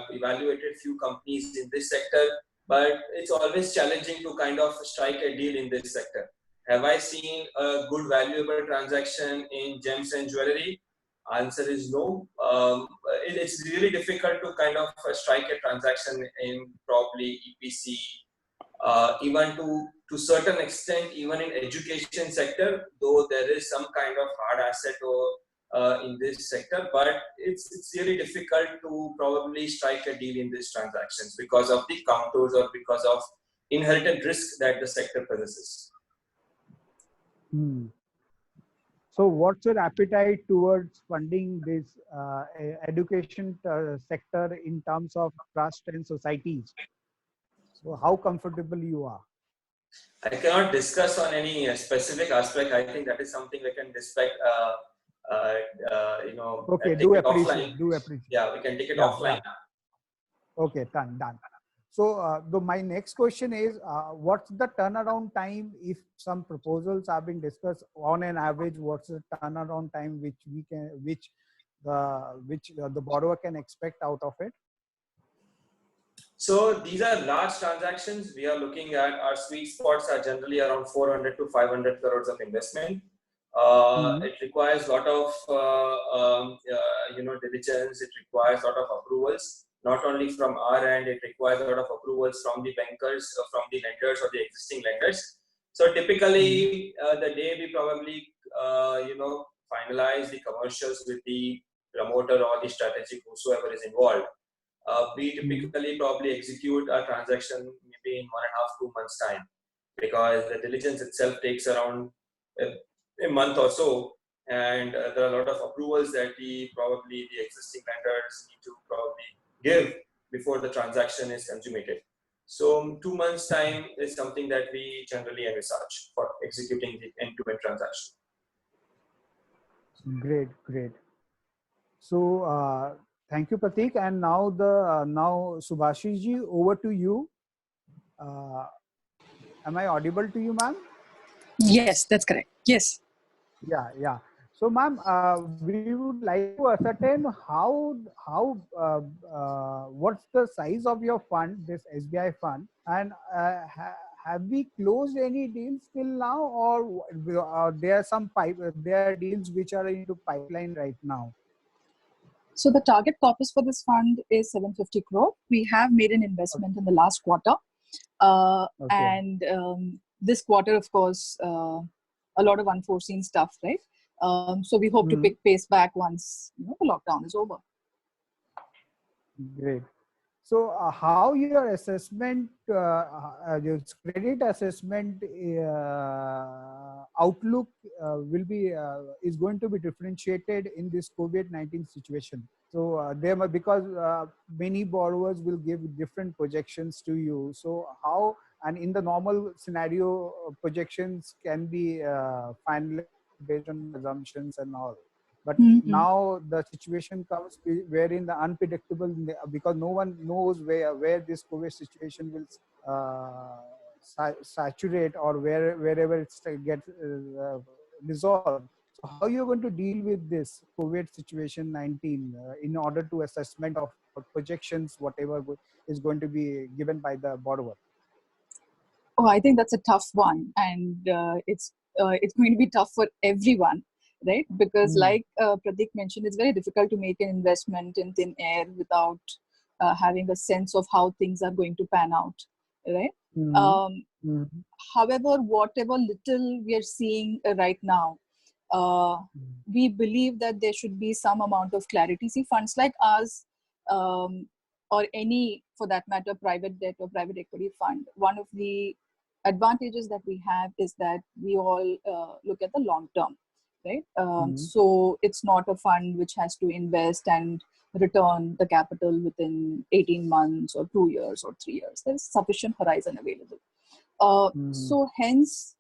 evaluated few companies in this sector, but it's always challenging to kind of strike a deal in this sector. Have I seen a good valuable transaction in gems and jewelry? Answer is no. It's really difficult to kind of strike a transaction in probably EPC, even to certain extent, even in education sector, though there is some kind of hard asset or in this sector, but it's really difficult to probably strike a deal in these transactions because of the contours or because of inherent risk that the sector possesses. So what's your appetite towards funding this education sector in terms of trust and societies? So how comfortable you are? I cannot discuss on any specific aspect. I think that is something we can discuss. Okay, do appreciate. Yeah, we can take it offline. Okay, done. My next question is, what's the turnaround time if some proposals are being discussed on an average? What's the turnaround time which the borrower can expect out of it? So these are large transactions. We are looking at our sweet spots are generally around 400 to 500 crores of investment. It requires a lot of diligence. It requires a lot of approvals. Not only from our end, it requires a lot of approvals from the bankers, from the lenders or the existing lenders. So typically, the day we probably finalize the commercials with the promoter or the strategic, whosoever is involved. We typically probably execute a transaction maybe in 1.5 to 2 months time, because the diligence itself takes around a month or so, and there are a lot of approvals that the existing lenders need to probably give before the transaction is consummated. So 2 months time is something that we generally envisage for executing the end-to-end transaction. Great. So thank you, Pratik. And now now Subhashish ji, over to you. Am I audible to you, ma'am? Yes, that's correct. Yes. Yeah. So, ma'am, we would like to ascertain what's the size of your fund, this SBI fund, and have we closed any deals till now, or there are deals which are into pipeline right now? So the target corpus for this fund is 750 crore. We have made an investment in the last quarter. And this quarter, of course, a lot of unforeseen stuff, right? So we hope to pick pace back once the lockdown is over. Great. So how your assessment, your credit assessment outlook is going to be differentiated in this COVID-19 situation? So because many borrowers will give different projections to you. So how, and in the normal scenario, projections can be finalized based on assumptions and all. But now the situation comes wherein the unpredictable, because no one knows where this COVID situation will saturate, or wherever it gets resolved. So how are you going to deal with this COVID situation 19 in order to assessment of projections, whatever is going to be given by the borrower? Oh, I think that's a tough one, and it's going to be tough for everyone. Right, because like Pratik mentioned, it's very difficult to make an investment in thin air without having a sense of how things are going to pan out, right? However, whatever little we are seeing right now, we believe that there should be some amount of clarity. See, funds like ours, or any, for that matter, private debt or private equity fund, one of the advantages that we have is that we all look at the long term. Right. So it's not a fund which has to invest and return the capital within 18 months or 2 years or 3 years. There is sufficient horizon available. So hence,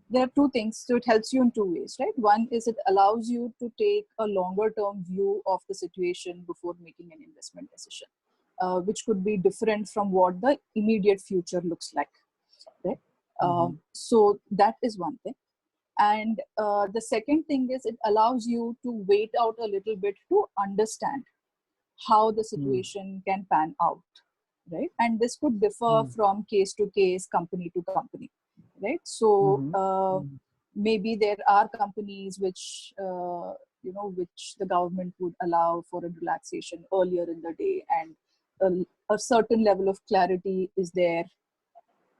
there are two things. So it helps you in two ways, right? One is it allows you to take a longer term view of the situation before making an investment decision, which could be different from what the immediate future looks like. Right. So that is one thing. And the second thing is it allows you to wait out a little bit to understand how the situation can pan out, right? And this could differ from case to case, company to company, right? So maybe there are companies which, which the government would allow for a relaxation earlier in the day, and a certain level of clarity is there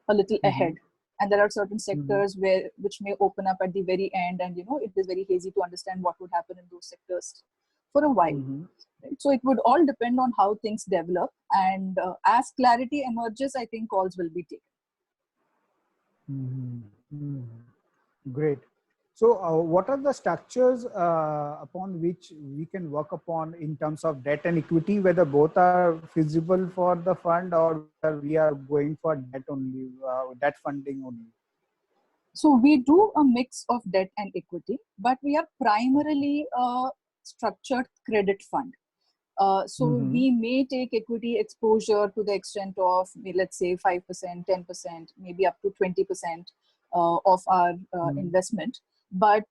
a little ahead. And there are certain sectors which may open up at the very end, and it is very hazy to understand what would happen in those sectors for a while. Right? So it would all depend on how things develop, and as clarity emerges, I think calls will be taken. Great. So what are the structures upon which we can work upon in terms of debt and equity, whether both are feasible for the fund, or we are going for debt only, debt funding only? So we do a mix of debt and equity, but we are primarily a structured credit fund. So we may take equity exposure to the extent of, let's say, 5%, 10%, maybe up to 20% of our investment. But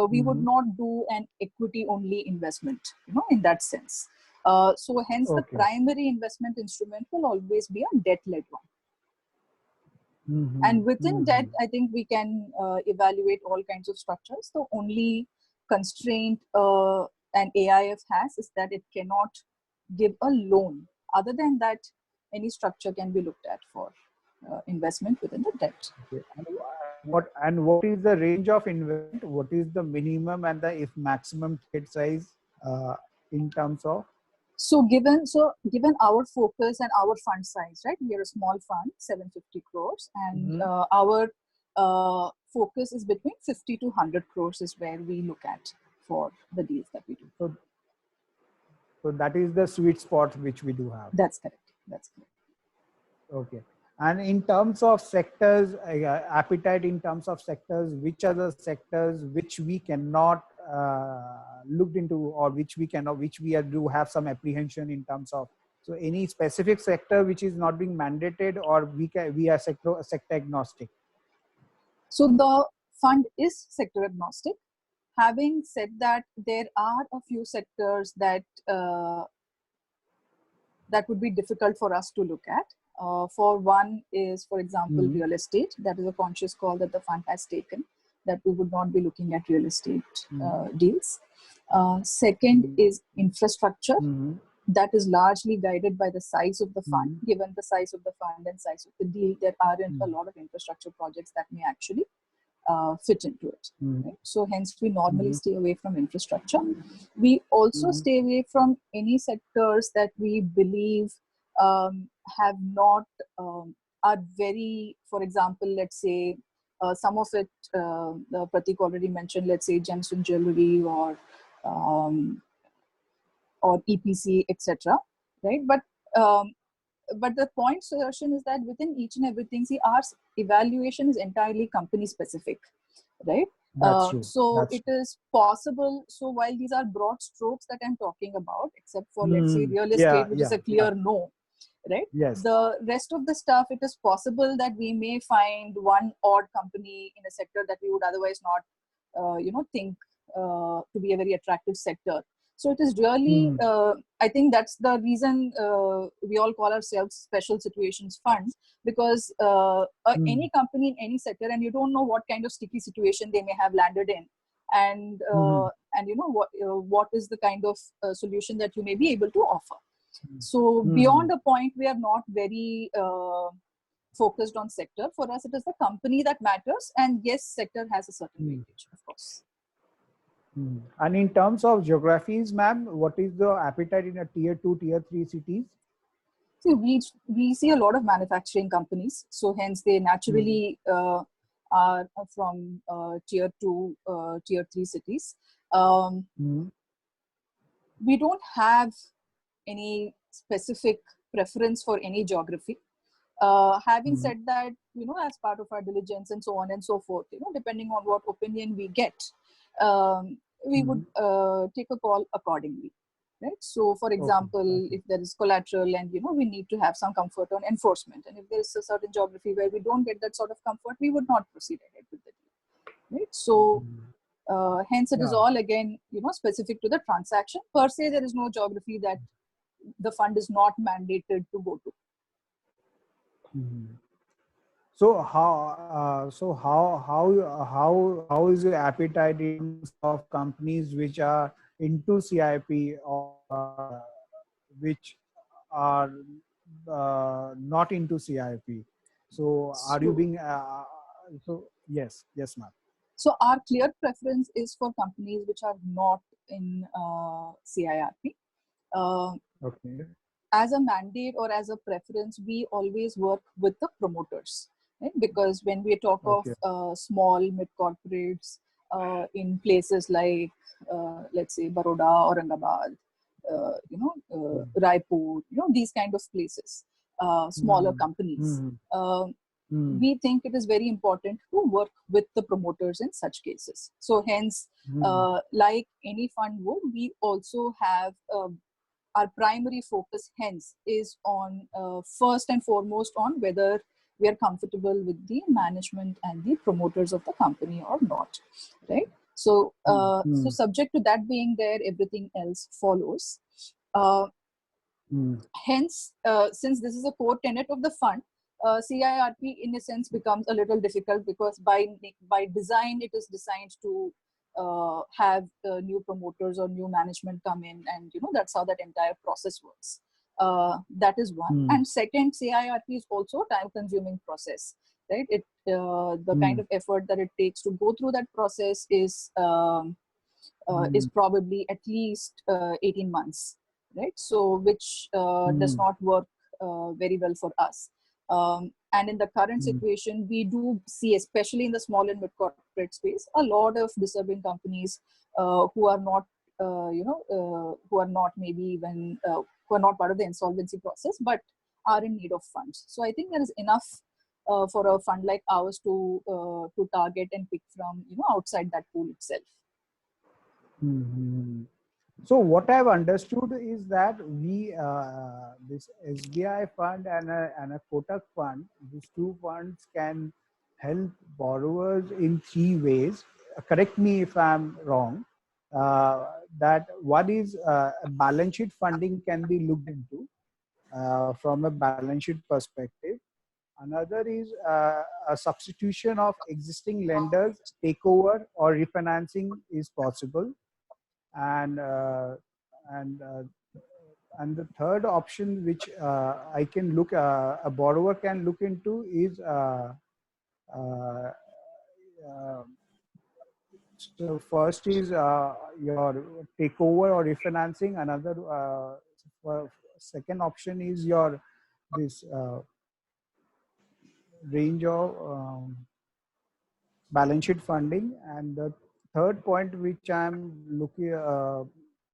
we would not do an equity only investment, in that sense. So hence the primary investment instrument will always be a debt-led one. And within debt, I think we can evaluate all kinds of structures. The only constraint an AIF has is that it cannot give a loan. Other than that, any structure can be looked at for investment within the debt. Okay. And what is the range of investment? What is the minimum and the if maximum ticket size in terms of? So given our focus and our fund size, right? We are a small fund, 750 crores, and our focus is between 50 to 100 crores is where we look at for the deals that we do. So that is the sweet spot which we do have. That's correct. That's correct. Okay. And in terms of sectors, appetite in terms of sectors, which are the sectors which we cannot look into, or which we do have some apprehension in terms of? So any specific sector which is not being mandated, or we are sector agnostic? So the fund is sector agnostic. Having said that, there are a few sectors that that would be difficult for us to look at. For one is, for example, real estate. That is a conscious call that the fund has taken, that we would not be looking at real estate deals. Second is infrastructure. That is largely guided by the size of the fund. Given the size of the fund and size of the deal, there aren't a lot of infrastructure projects that may actually fit into it. Right? So hence we normally stay away from infrastructure. We also stay away from any sectors that we believe have not, are very, for example, let's say some of it, Pratik already mentioned, let's say gems and jewelry or EPC, etc. Right? But the point, Sudarshan, is that within each and everything, see, our evaluation is entirely company specific, right? That's true. So it is possible. So while these are broad strokes that I'm talking about, except for let's say real estate, which is a clear no, right? Yes. The rest of the stuff, it is possible that we may find one odd company in a sector that we would otherwise not, think to be a very attractive sector. So it is really, I think that's the reason we all call ourselves special situations funds, because any company in any sector, and you don't know what kind of sticky situation they may have landed in, and what is the kind of solution that you may be able to offer. So beyond a point, we are not very focused on sector. For us, it is the company that matters, and yes, sector has a certain weightage, of course. And in terms of geographies, ma'am, what is the appetite in a tier 2, tier 3 cities? See, we see a lot of manufacturing companies. So hence they naturally are from tier 2, tier 3 cities. We don't have any specific preference for any geography. Having said that, as part of our diligence and so on and so forth, depending on what opinion we get, we would take a call accordingly, right? So, for example, if there is collateral and, we need to have some comfort on enforcement, and if there is a certain geography where we don't get that sort of comfort, we would not proceed ahead with the deal, right? So, hence it is all again, specific to the transaction. Per se, there is no geography that the fund is not mandated to go to. So how is your appetite in terms of companies which are into CIP or which are not into CIP? So are you being yes, ma'am. So our clear preference is for companies which are not in CIRP. Okay. As a mandate or as a preference, we always work with the promoters, right? Because when we talk of small mid corporates in places like let's say Baroda, Aurangabad, Raipur, these kind of places, smaller companies, we think it is very important to work with the promoters in such cases. So hence, like any fund would, we also have our primary focus hence is on first and foremost on whether we are comfortable with the management and the promoters of the company or not, right? So, so subject to that being there, everything else follows. Hence, since this is a core tenet of the fund, CIRP in a sense becomes a little difficult because by design it is designed to have new promoters or new management come in, and that's how that entire process works. That is one. And second, CIRP is also a time-consuming process, right? The kind of effort that it takes to go through that process is probably at least 18 months, right? So which does not work very well for us. And in the current situation, we do see, especially in the small and mid corporate space, a lot of deserving companies who are not, who are not maybe even who are not part of the insolvency process, but are in need of funds. So I think there is enough for a fund like ours to target and pick from, outside that pool itself. So what I've understood is that we, this SBI fund and a Kotak fund, these two funds can help borrowers in three ways. Correct me if I'm wrong. That one is a balance sheet funding can be looked into from a balance sheet perspective. Another is a substitution of existing lenders, takeover or refinancing is possible. And the third option which I can look, a borrower can look into is so first is your takeover or refinancing. Another second option is your this range of balance sheet funding, and the third point which I'm looking,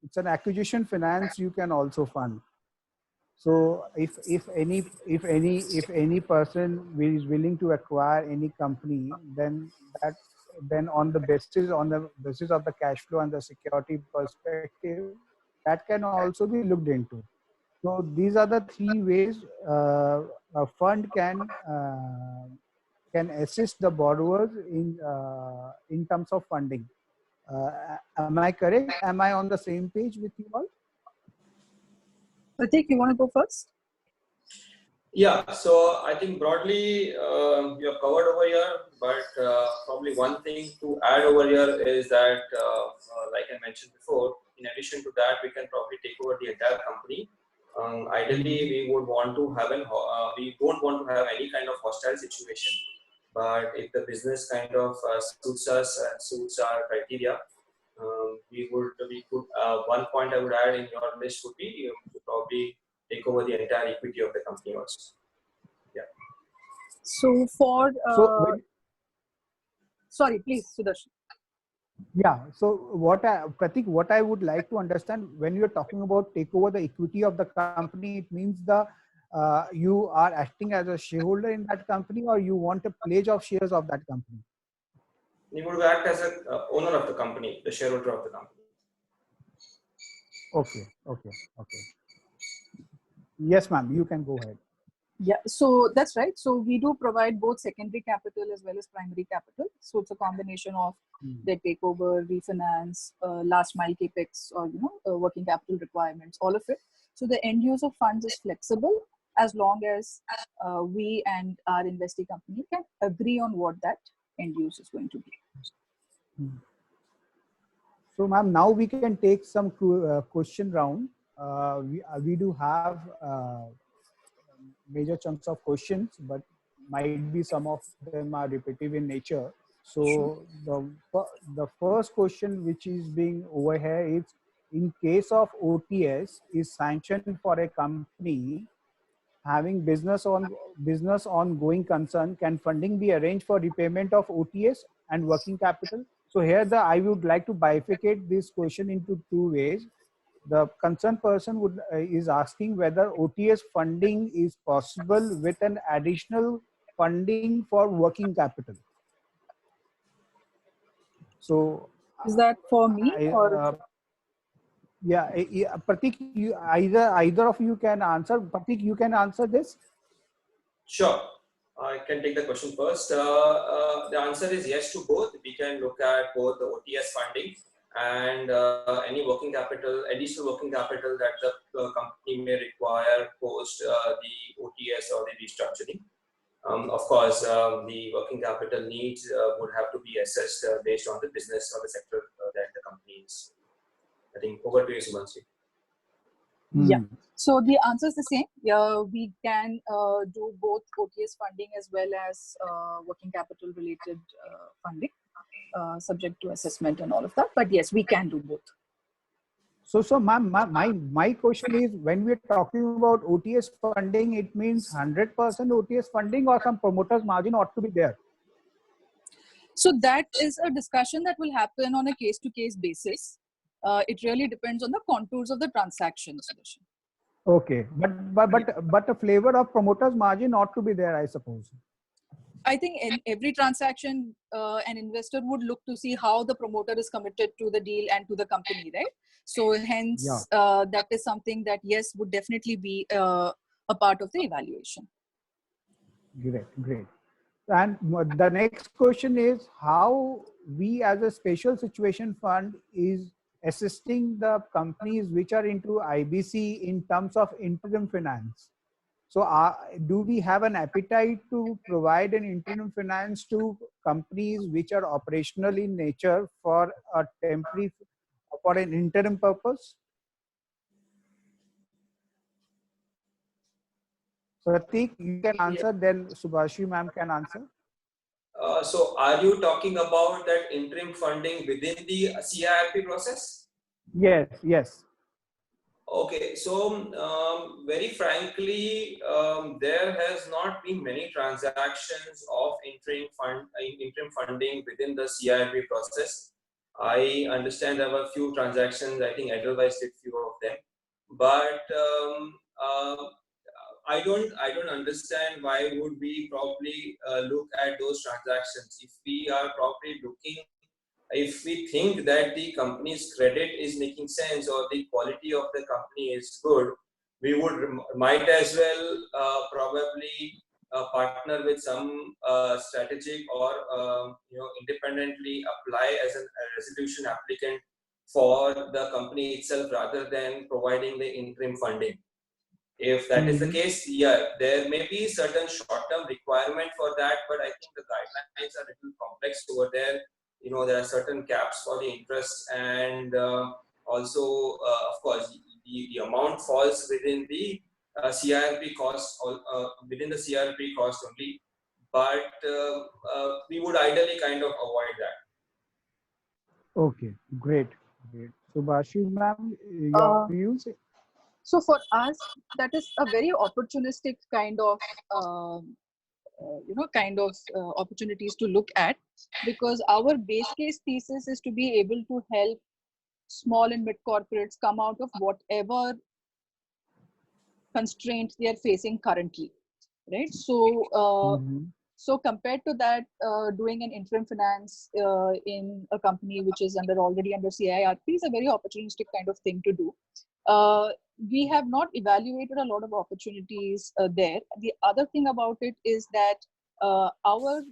it's an acquisition finance you can also fund. So if any person is willing to acquire any company, then on the basis of the cash flow and the security perspective, that can also be looked into. So these are the three ways a fund can assist the borrowers in terms of funding. Am I correct? Am I on the same page with you all? Prateek, you want to go first? Yeah, so I think broadly you have covered over here, but probably one thing to add over here is that, like I mentioned before, in addition to that, we can probably take over the entire company. Ideally, we would want to have we don't want to have any kind of hostile situation, but if the business kind of suits us and suits our criteria, we could. One point I would add in your list would be to probably take over the entire equity of the company also. Yeah. So for sorry, please, Sudarshan. Yeah. So Prateek, what I would like to understand, when you're talking about take over the equity of the company, it means you are acting as a shareholder in that company, or you want a pledge of shares of that company? You would act as an owner of the company, the shareholder of the company. Okay. Yes, ma'am, you can go ahead. Yeah, so that's right. So we do provide both secondary capital as well as primary capital. So it's a combination of the takeover, refinance, last mile capex, or working capital requirements, all of it. So the end use of funds is flexible as long as we and our investee company can agree on what that end use is going to be. So, ma'am, now we can take some question round. We do have major chunks of questions, but might be some of them are repetitive in nature. So the first question which is being over here is, in case of OTS is sanctioned for a company having business ongoing concern, can funding be arranged for repayment of OTS and working capital? So here I would like to bifurcate this question into two ways. The concerned person is asking whether OTS funding is possible with an additional funding for working capital. So is that for me or? Pratik, either of you can answer. Pratik, you can answer this. Sure. I can take the question first. The answer is yes to both. We can look at both the OTS funding and any working capital, additional working capital that the company may require post the OTS or the restructuring. Of course, the working capital needs would have to be assessed based on the business or the sector that the company is. I think over to you, Sumansi. Yeah. So the answer is the same. Yeah, we can do both OTS funding as well as working capital related funding, subject to assessment and all of that. But yes, we can do both. So my question is, when we're talking about OTS funding, it means 100% OTS funding or some promoter's margin ought to be there? So that is a discussion that will happen on a case-to-case basis. It really depends on the contours of the transaction. Okay, but a flavor of promoter's margin ought to be there, I suppose. I think in every transaction, an investor would look to see how the promoter is committed to the deal and to the company, right? So hence, that is something that, yes, would definitely be a part of the evaluation. Great. And the next question is how we as a special situation fund is assisting the companies which are into IBC in terms of interim finance. So do we have an appetite to provide an interim finance to companies which are operational in nature for a temporary, for an interim purpose? Pratik, you can answer, then Subhashi ma'am can answer. So are you talking about that interim funding within the CIRP process? Yes. Okay, so very frankly, there has not been many transactions of interim funding within the CIRP process. I understand there were a few transactions. I think Edelweiss did few of them, but I don't understand why would we probably look at those transactions if we are probably looking. If we think that the company's credit is making sense or the quality of the company is good, we might as well probably partner with some strategic or independently apply as a resolution applicant for the company itself rather than providing the interim funding. If that is the case, there may be certain short-term requirement for that, but I think the guidelines are a little complex over there. There are certain caps for the interest, and also, of course, the amount falls within the CIRP cost, within the CIRP cost only. But we would ideally kind of avoid that. Okay, great. Subhashi ma'am, your views? So for us, that is a very opportunistic kind of opportunities to look at, because our base case thesis is to be able to help small and mid corporates come out of whatever constraints they are facing currently, right? So so compared to that, doing an interim finance in a company which is already under CIRP is a very opportunistic kind of thing to do. We have not evaluated a lot of opportunities there. The other thing about it is that our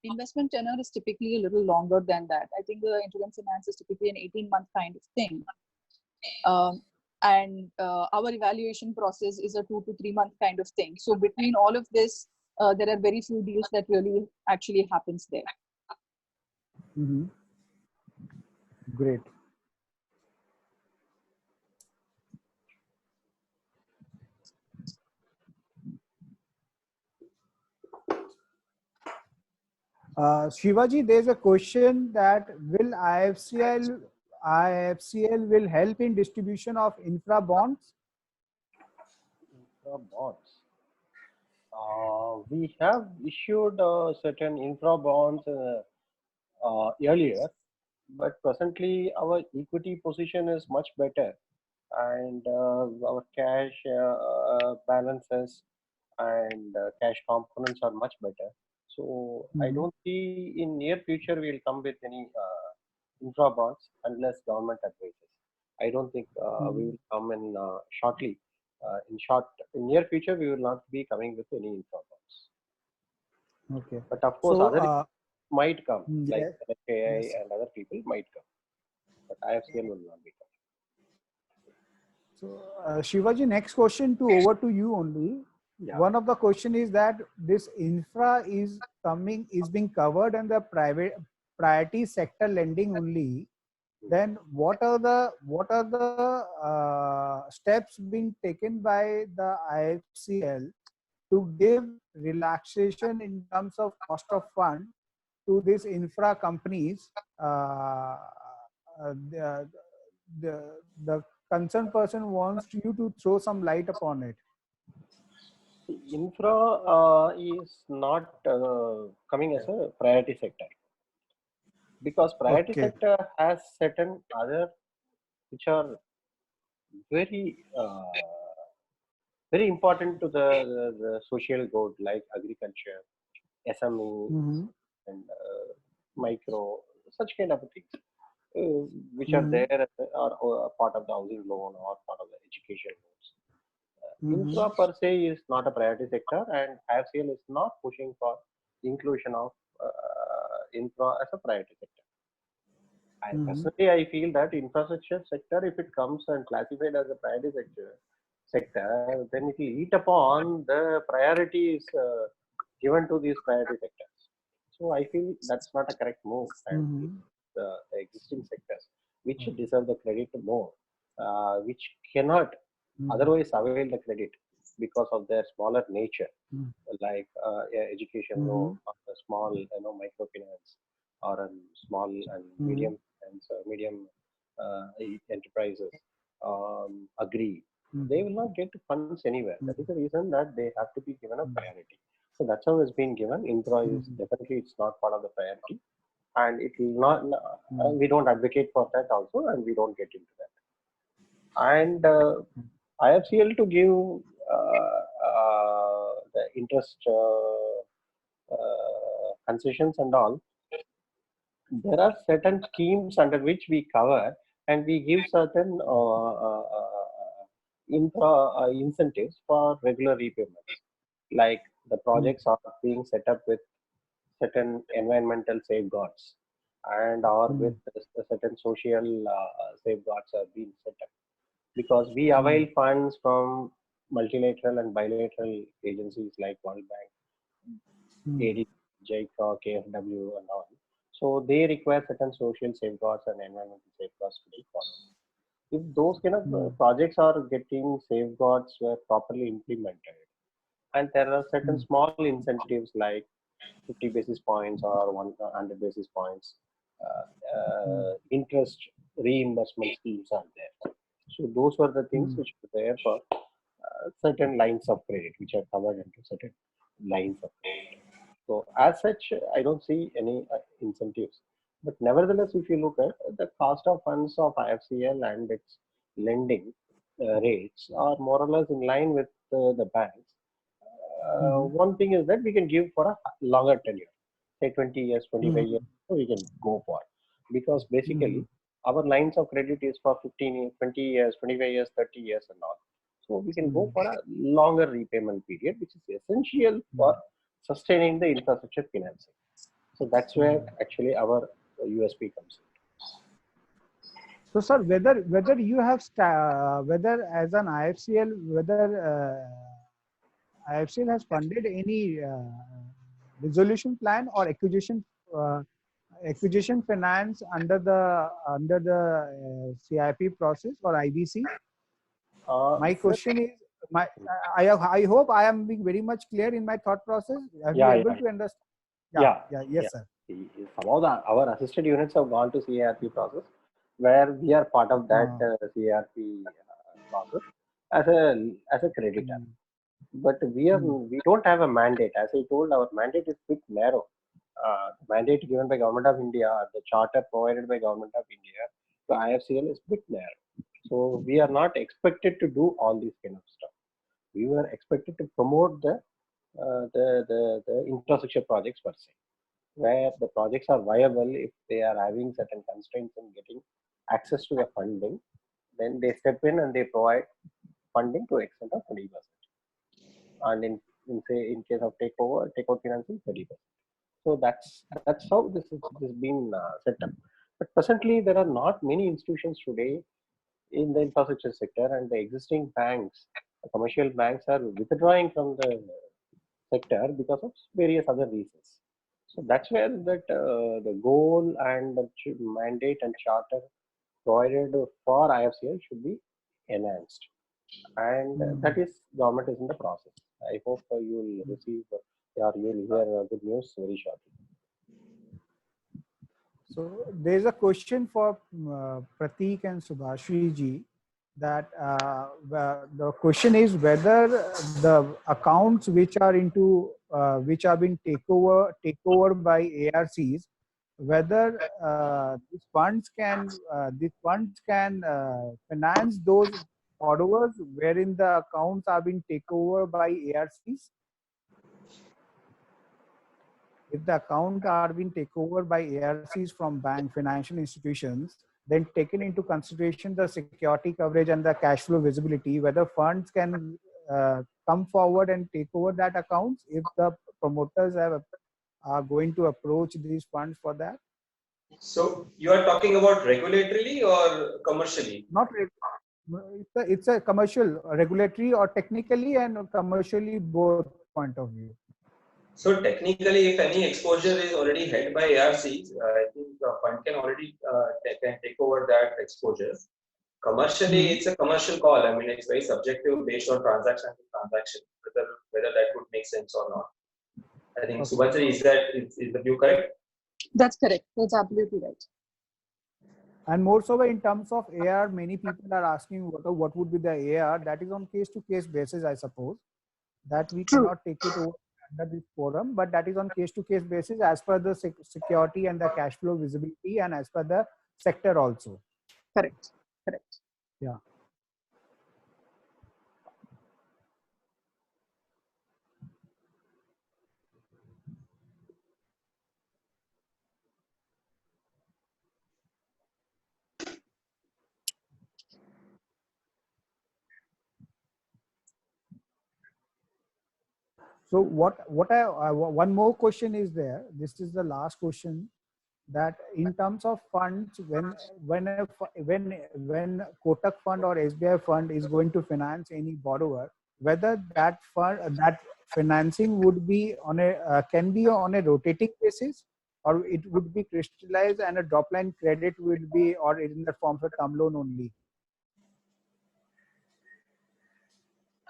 investment tenure is typically a little longer than that. I think the interim finance is typically an 18-month kind of thing. And our evaluation process is a 2 to 3 month kind of thing. So between all of this, there are very few deals that really actually happens there. Great. Shivaji, there's a question that will IFCL will help in distribution of infra bonds? Infra bonds. We have issued certain infra bonds earlier, but presently our equity position is much better, and our cash balances and cash components are much better. So I don't see in near future we'll come with any infra bonds unless government advises. I don't think we Mhm. will come in shortly. In near future, we will not be coming with any infra parks. Okay. But of course, So, other might come, like yes, yes. NHAI and other people might come, but IFCL will not be So, Shivaji, next question to over to you only. coming. One of the question is that this infra is being covered under private priority sector lending only. Then what are the steps being taken by the IFCL to give relaxation in terms of cost of fund to these infra companies? The, the concerned person wants you to throw some light upon it. Infra is not coming as a priority sector because priority Okay. sector has certain other which are very very important to the social good like agriculture, SME, Mm-hmm. and micro, such kind of things, which are Mm-hmm. there or part of the housing loan or part of the education loans. Mm-hmm. Infra per se is not a priority sector, and IFCL is not pushing for inclusion of infra as a priority sector. I Mm-hmm. personally I feel that infrastructure sector, if it comes and classified as a priority sector, then it will eat upon the priorities given to these priority sectors. So I feel that's not a correct move, and Mm-hmm. the existing sectors which deserve the credit more, which cannot otherwise avail the credit because of their smaller nature, like education loan, Mm-hmm. or a small microfinance, or a small and Mm-hmm. medium and medium enterprises, agree. They will not get funds anywhere. That is the reason that they have to be given a priority. So that's how it's been given. Infra is definitely it's not part of the priority, and it will not. We don't advocate for that also, and we don't get into that. And IFCL to give the interest concessions and all, there are certain schemes under which we cover and we give certain incentives for regular repayments. Like the projects are being set up with certain environmental safeguards and or with certain social safeguards are being set up because we avail funds from multilateral and bilateral agencies like World Bank, AD, JICA, KFW, and all. So they require certain social safeguards and environmental safeguards to be followed. If those kind of projects are getting safeguards were properly implemented, and there are certain small incentives like 50 basis points or 100 basis points, interest reimbursement schemes are there. So those were the things which were there for certain lines of credit, which are covered into certain lines of credit. So as such, I don't see any incentives. But nevertheless, if you look at the cost of funds of IFCL and its lending rates are more or less in line with the banks. One thing is that we can give for a longer tenure, say 20 years, 25 years, so we can go for. Because basically, our lines of credit is for 15 years, 20 years, 25 years, 30 years and all. So we can go for a longer repayment period, which is essential for sustaining the infrastructure financing. So that's where actually our USP comes in. So, sir, whether you have whether as an IFCL, whether IFCL has funded any resolution plan or acquisition finance under the CIP process or IBC. My Sir, question is, I hope I am being very much clear in my thought process. Have you yeah, able yeah, to understand? Yeah, yeah, yeah, yeah. yes, sir. Some of our assisted units have gone to CARP process, where we are part of that CARP process as a creditor. But we don't have a mandate. As I told, our mandate is bit narrow. The mandate given by Government of India, the charter provided by Government of India to IFCL is bit narrow. So we are not expected to do all these kind of stuff. We were expected to promote the infrastructure projects per se, where the projects are viable if they are having certain constraints in getting access to the funding. then they step in and they provide funding to extent of 20%. And in say in case of takeout financing 30%. So that's how this is being set up. But presently there are not many institutions today in the infrastructure sector, and the existing banks, the commercial banks, are withdrawing from the sector because of various other reasons. So that's where the goal and the mandate and charter provided for IFCL should be enhanced, and that is government is in the process. I hope you will receive or you will hear good news very shortly. So there's a question for Pratik and Subhashri ji, that the question is whether the accounts which are into which have been takeover by ARCs, whether these funds can finance those borrowers wherein the accounts have been taken over by ARCs. If the account are being taken over by ARCs from bank financial institutions, then taken into consideration the security coverage and the cash flow visibility, whether funds can come forward and take over that accounts if the promoters are going to approach these funds for that. So you are talking about regulatorily or commercially? Not it's a commercial, regulatory or technically and commercially, both point of view. So technically, if any exposure is already held by ARCs, I think the fund can already can take over that exposure. Commercially, it's a commercial call. I mean, it's very subjective based on transaction to transaction, whether that would make sense or not. I think Subhashri, is the view correct? That's correct. That's absolutely right. And more so in terms of AR, many people are asking what would be the AR. That is on case to case basis, I suppose. That we cannot take it over under this forum, but that is on case to case basis as per the security and the cash flow visibility and as per the sector also. Correct. Correct. Yeah. So one more question is there. This is the last question, that in terms of funds, when Kotak fund or SBI fund is going to finance any borrower, whether that financing would be on can be on a rotating basis, or it would be crystallized and a drop line credit will be, or in the form of a term loan only.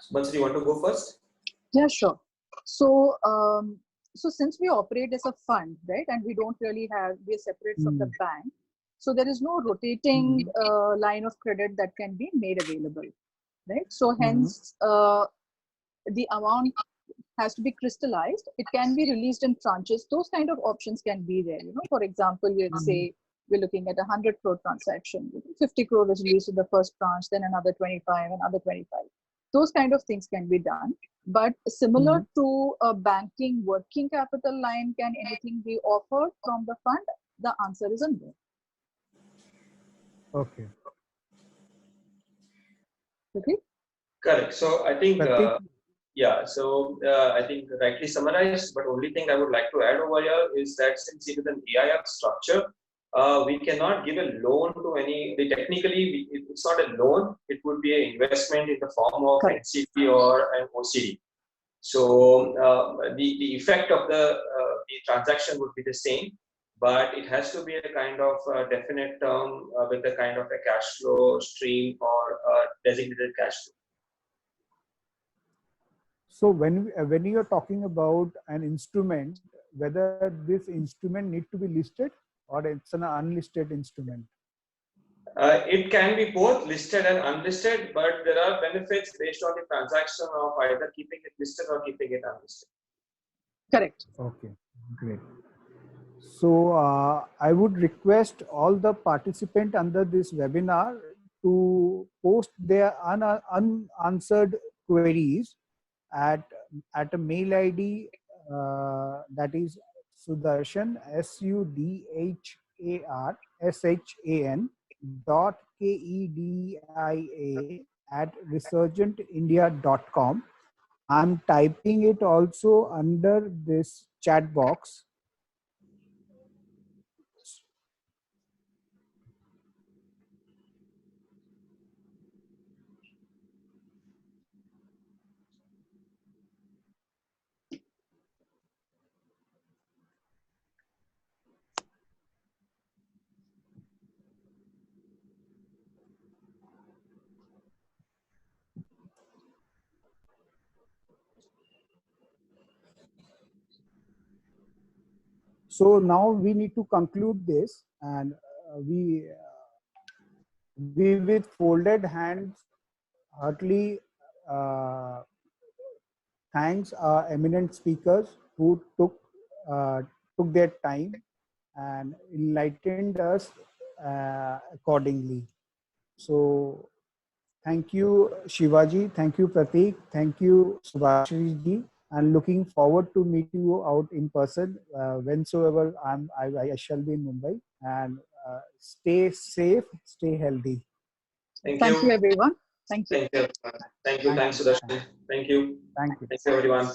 Subhashri, you want to go first? Yeah, sure. So, so since we operate as a fund, right, and we are separate from the bank, so there is no rotating line of credit that can be made available, right? So hence, the amount has to be crystallized. It can be released in tranches. Those kind of options can be there. You know, for example, let's say we're looking at 100 crore transaction. 50 crore is released in the first tranche, then another 25, another 25. Those kind of things can be done. But similar to a banking working capital line, can anything be offered from the fund? The answer is a no. Okay. Okay. Correct. So I think, yeah, so I think rightly summarized, but only thing I would like to add over here is that since it is an AIF structure, we cannot give a loan to technically it's not a loan, it would be an investment in the form of NCD or an OCD. So the effect of the transaction would be the same, but it has to be a kind of definite term with a kind of a cash flow stream or designated cash flow. So when you are talking about an instrument, whether this instrument need to be listed or it's an unlisted instrument? It can be both listed and unlisted, but there are benefits based on the transaction of either keeping it listed or keeping it unlisted. Correct. Okay, great. So I would request all the participants under this webinar to post their unanswered queries at a mail ID that is Sudarshan, SUDHARSHAN kedia@resurgentindia.com. I'm typing it also under this chat box. So now we need to conclude this, and we with folded hands heartily thanks our eminent speakers who took their time and enlightened us accordingly. So thank you, Shivaji. Thank you, Pratik. Thank you, Subhashri ji. And looking forward to meet you out in person whensoever I shall be in Mumbai. And stay safe, stay healthy. Thank Thank you, you. everyone. Thank you. Thank you. Thank you. Thanks, Sudarshan. Thank you. Thank you. Thank you, everyone.